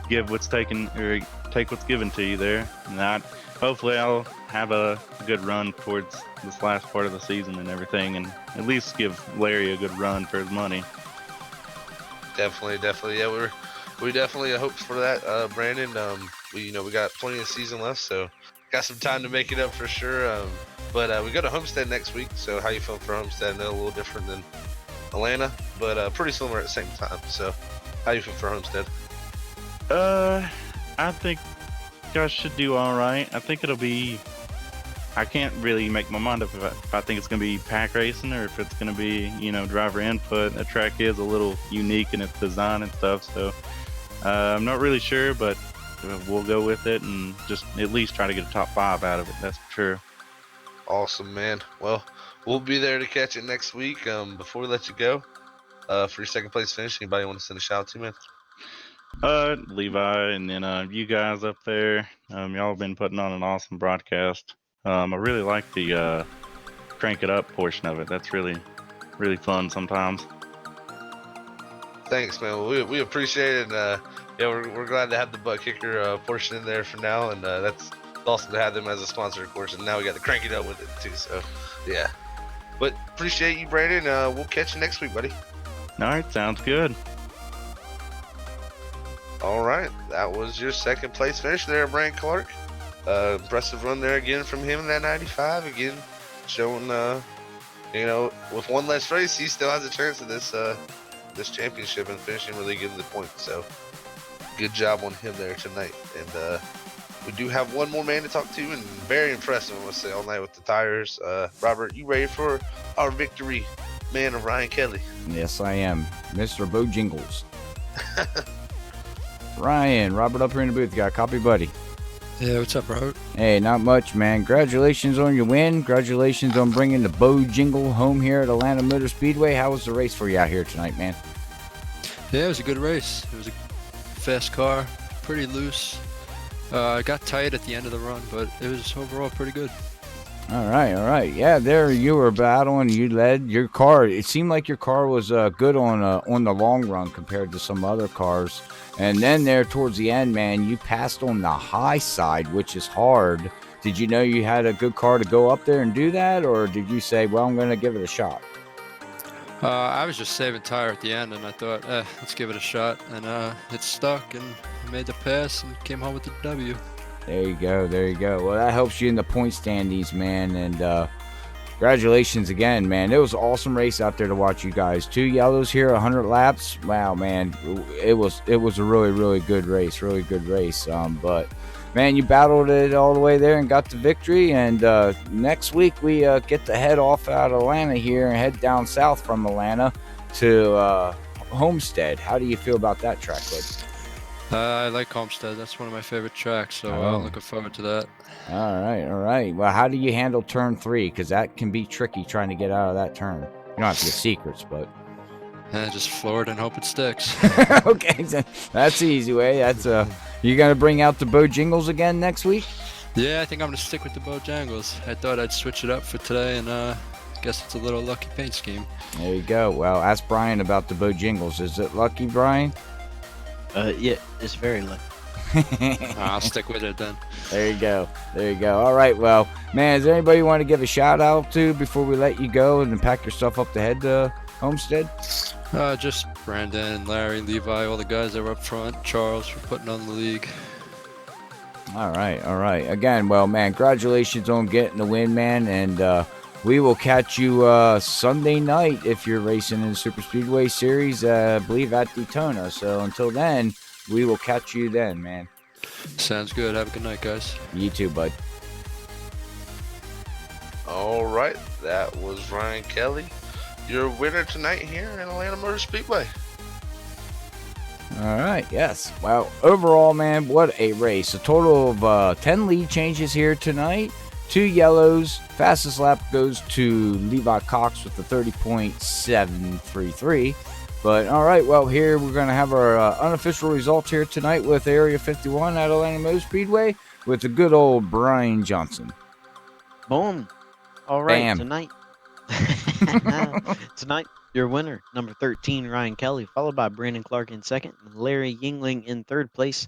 give what's taken, or take what's given to you there. And hopefully I'll have a good run towards this last part of the season and everything, and at least give Larry a good run for his money. Definitely. Yeah, we definitely hope for that, Brandon. We got plenty of season left, so got some time to make it up for sure. But we go to Homestead next week. So how you feeling for Homestead? I know a little different than Atlanta, but pretty similar at the same time. So how you feel for Homestead? I think Josh should do all right. I think it'll be. I can't really make my mind up if I think it's going to be pack racing or if it's going to be, driver input. The track is a little unique in its design and stuff, so I'm not really sure, but we'll go with it and just at least try to get a top 5 out of it. That's for sure. Awesome, man. Well, we'll be there to catch it next week. Before we let you go, for your 2nd place finish, anybody want to send a shout out to, man? Levi, and then you guys up there. Y'all have been putting on an awesome broadcast. I really like the crank it up portion of it. That's really, really fun sometimes. Thanks, man. Well, we appreciate it. And, yeah, we're glad to have the ButtKicker portion in there for now, and that's awesome to have them as a sponsor, of course. And now we got to crank it up with it too. So, yeah. But appreciate you, Brandon. We'll catch you next week, buddy. All right, sounds good. All right, that was your 2nd place finish there, Brandon Clark. Impressive run there again from him in that 95. Again, showing, with one less race, he still has a chance at this championship and finishing really good in the points. So, good job on him there tonight. And we do have one more man to talk to, and very impressive, I must say, all night with the tires. Robert, you ready for our victory, man of Ryan Kelly? Yes, I am, Mr. Bojingles. Ryan, Robert up here in the booth. Got a copy, buddy? Yeah, what's up, Robert? Hey, not much, man. Congratulations on your win. Congratulations on bringing the Bojingle home here at Atlanta Motor Speedway. How was the race for you out here tonight, man? Yeah, it was a good race. It was a fast car, pretty loose. It got tight at the end of the run, but it was overall pretty good. All right. Yeah, there you were battling. You led your car. It seemed like your car was good on the long run compared to some other cars. And then there towards the end, man, you passed on the high side, which is hard. Did you know you had a good car to go up there and do that, or did you say, "Well, I'm going to give it a shot"? I was just saving tire at the end, and I thought, let's give it a shot. And it stuck, and I made the pass and came home with the W. There you go. Well, that helps you in the point standings, man. And congratulations again, man. It was an awesome race out there to watch you guys. 2 yellows here, 100 laps. Wow, man. It was a really good race. But man, you battled it all the way there and got the victory. And next week we get to head off out of Atlanta here and head down south from Atlanta to Homestead. How do you feel about that track, bud? I like Homestead. That's one of my favorite tracks, so I'm looking forward to that. All right. Well, how do you handle turn 3? Because that can be tricky trying to get out of that turn. You don't have to get secrets, but... just floor it and hope it sticks. Okay, that's the easy way. That's you gonna bring out the Bojangles again next week? Yeah, I think I'm gonna stick with the Bojangles. I thought I'd switch it up for today, and guess it's a little lucky paint scheme. There you go. Well, ask Brian about the Bojangles. Is it lucky, Brian? Yeah, it's very lucky. I'll stick with it then. There you go. All right, well, man, is there anybody you want to give a shout out to before we let you go and pack your stuff up to head to Homestead? Just Brandon, Larry, Levi, all the guys that were up front, Charles for putting on the league. All right. Again, well, man, congratulations on getting the win, man, and we will catch you Sunday night if you're racing in the Super Speedway Series, I believe at Daytona. So until then, we will catch you then, man. Sounds good. Have a good night, guys. You too, bud. All right, that was Ryan Kelly, your winner tonight here in Atlanta Motor Speedway. All right, yes. Well, overall, man, what a race. A total of 10 lead changes here tonight. 2 yellows. Fastest lap goes to Levi Cox with the 30.733. But all right, well, here we're going to have our unofficial results here tonight with Area 51 at Atlanta Motor Speedway with the good old Brian Johnson. Boom. All right, Bam. Tonight, your winner, number 13, Ryan Kelly, followed by Brandon Clark in second, and Larry Yingling in third place.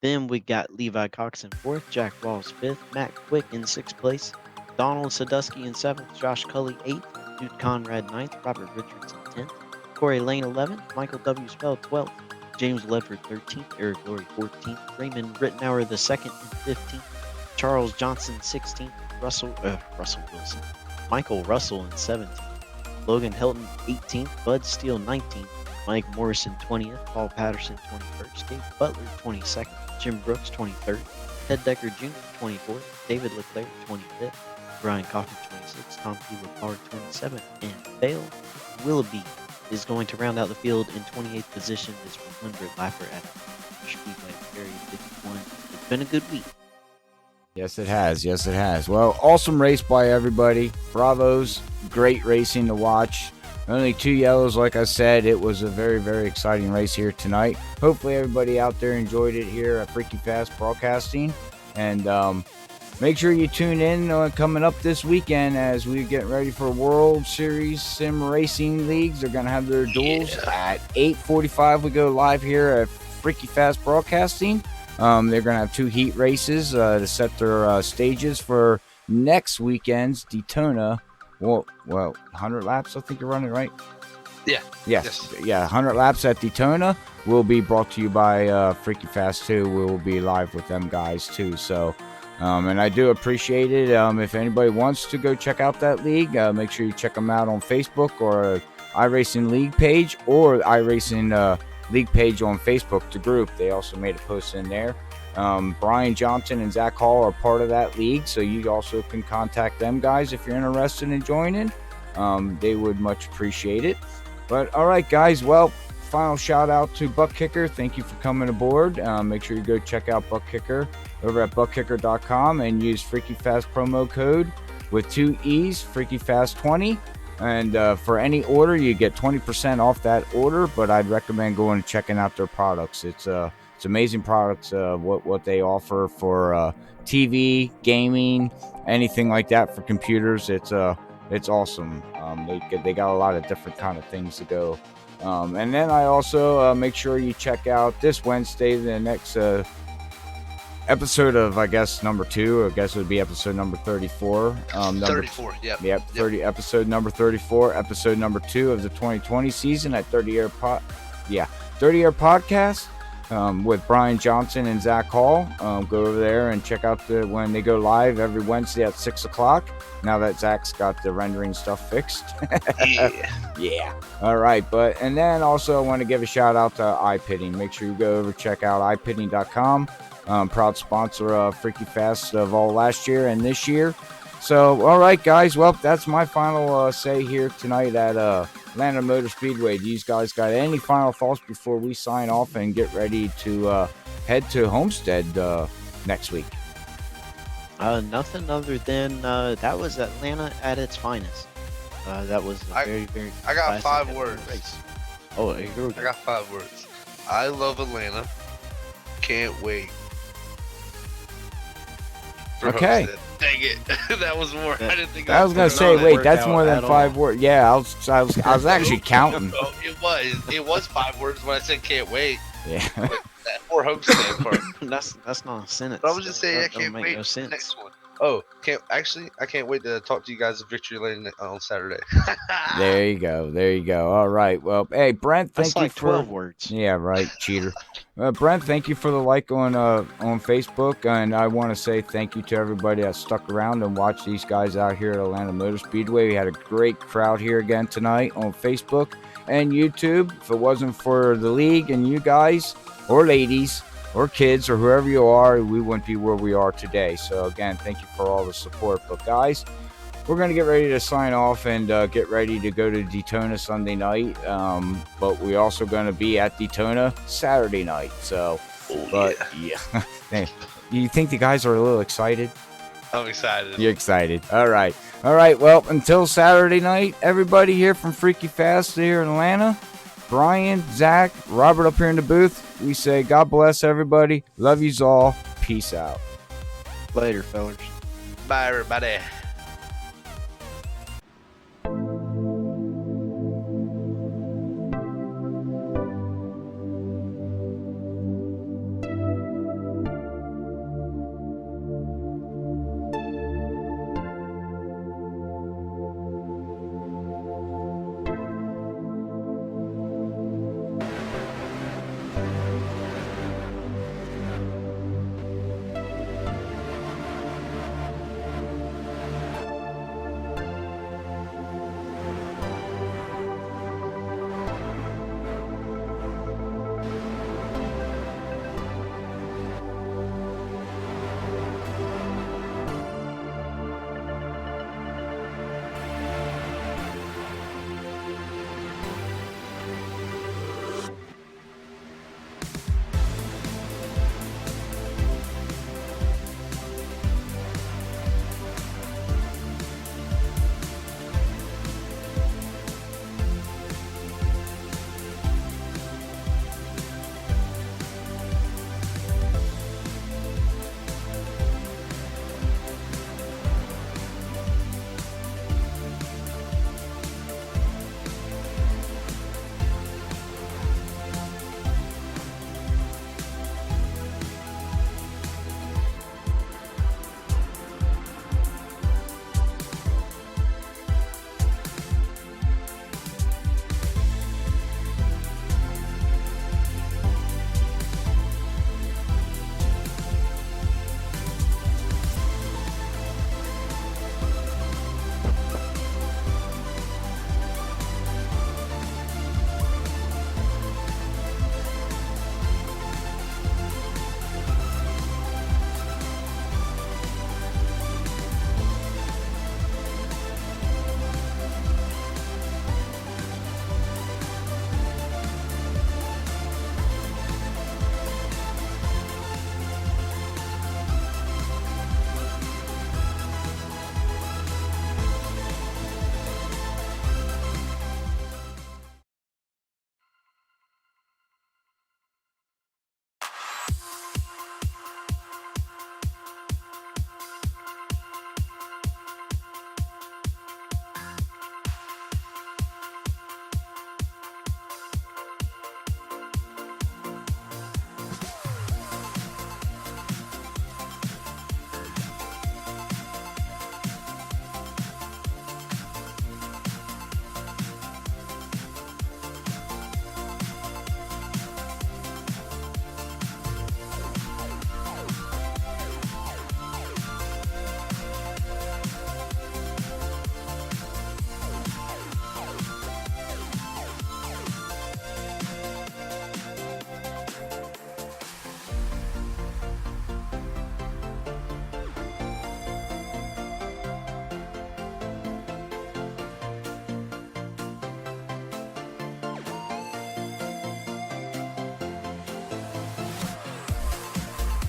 Then we got Levi Cox in fourth, Jack Walls fifth, Matt Quick in sixth place, Donald Sadusky in seventh, Josh Cully eighth, Jude Conrad ninth, Robert Richardson 10th, Corey Lane 11th, Michael W. Spell 12th, James Ledford 13th, Eric Laurie 14th, Raymond Rittenauer the second and 15th, Charles Johnson 16th, Russell Wilson, Michael Russell in 17th, Logan Hilton 18th, Bud Steele 19th, Mike Morrison 20th, Paul Patterson 21st, Dave Butler 22nd, Jim Brooks 23rd, Ted Decker Jr. 24th, David Leclerc 25th, Brian Coffin 26th, Tom P. Lepard 27th, and Dale Willoughby is going to round out the field in 28th position, this 100 lapper at Speedway Area 51. It's been a good week. Yes, it has. Well, awesome race by everybody. Bravos. Great racing to watch. Only 2 yellows, like I said. It was a very exciting race here tonight. Hopefully everybody out there enjoyed it here at Freaky Fast Broadcasting. And make sure you tune in coming up this weekend as we get ready for World Series Sim Racing Leagues. They're going to have their duels at 8:45. We go live here at Freaky Fast Broadcasting. They're going to have 2 heat races to set their stages for next weekend's Daytona. Well, 100 laps, I think you're running, right? Yeah. Yes. Yeah, 100 laps at Daytona will be brought to you by Freaky Fast 2. We will be live with them guys, too. So, and I do appreciate it. If anybody wants to go check out that league, make sure you check them out on Facebook or iRacing League page or iRacing League page on Facebook, the group. They also made a post in there. Brian Johnson and Zach Hall are part of that league, so you also can contact them guys if you're interested in joining. They would much appreciate it. But all right, guys, well, final shout out to ButtKicker. Thank you for coming aboard. Make sure you go check out ButtKicker over at ButtKicker.com and use Freaky Fast promo code with 2 E's, Freaky Fast 20. And for any order, you get 20% off that order, but I'd recommend going and checking out their products. It's a It's amazing products. What they offer for TV, gaming, anything like that for computers. It's awesome. They got a lot of different kind of things to go. And then I also make sure you check out this Wednesday the next episode of, I guess, number 2. I guess it would be episode number 34. 34, yep. Yep, episode number 34, episode number 2 of the 2020 season at 30 Year Podcast with Brian Johnson and Zach Hall. Go over there and check out when they go live every Wednesday at 6 o'clock. Now that Zach's got the rendering stuff fixed. Yeah. All right. And then also I want to give a shout out to iPitting. Make sure you go over check out iPitting.com. Proud sponsor of Freaky Fast of all last year and this year. So, all right, guys. Well, that's my final say here tonight at Atlanta Motor Speedway. Do you guys got any final thoughts before we sign off and get ready to head to Homestead next week? Nothing other than that was Atlanta at its finest. That was a very, very. I got 5 classic words. race. Oh, here we go. I got 5 words. I love Atlanta. Can't wait. Okay. Homestead. Dang it. That was more. I didn't think I was gonna say, wait, that's more than 5 words. Yeah, I was actually counting. Oh, it was 5 words when I said can't wait. Yeah. That poor Homestead part. That's not a sentence. But I was just saying I That can't don't make wait no for the sense. next one. Oh, I can't wait to talk to you guys at Victory Lane on Saturday. There you go. All right. Well, hey, Brent, thank That's like you for 12 words. Yeah, right, cheater. Brent, thank you for the like on Facebook, and I want to say thank you to everybody that stuck around and watched these guys out here at Atlanta Motor Speedway. We had a great crowd here again tonight on Facebook and YouTube. If it wasn't for the league and you guys or ladies or kids or whoever you are, we wouldn't be where we are today. So again, thank you for all the support. But guys, we're going to get ready to sign off and get ready to go to Daytona Sunday night. But we're also going to be at Daytona Saturday night. So, yeah. You think the guys are a little excited? I'm excited. You're excited. All right. Well, until Saturday night, everybody here from Freaky Fast here in Atlanta, Brian, Zach, Robert up here in the booth, we say God bless everybody. Love yous all. Peace out. Later, fellas. Bye, everybody.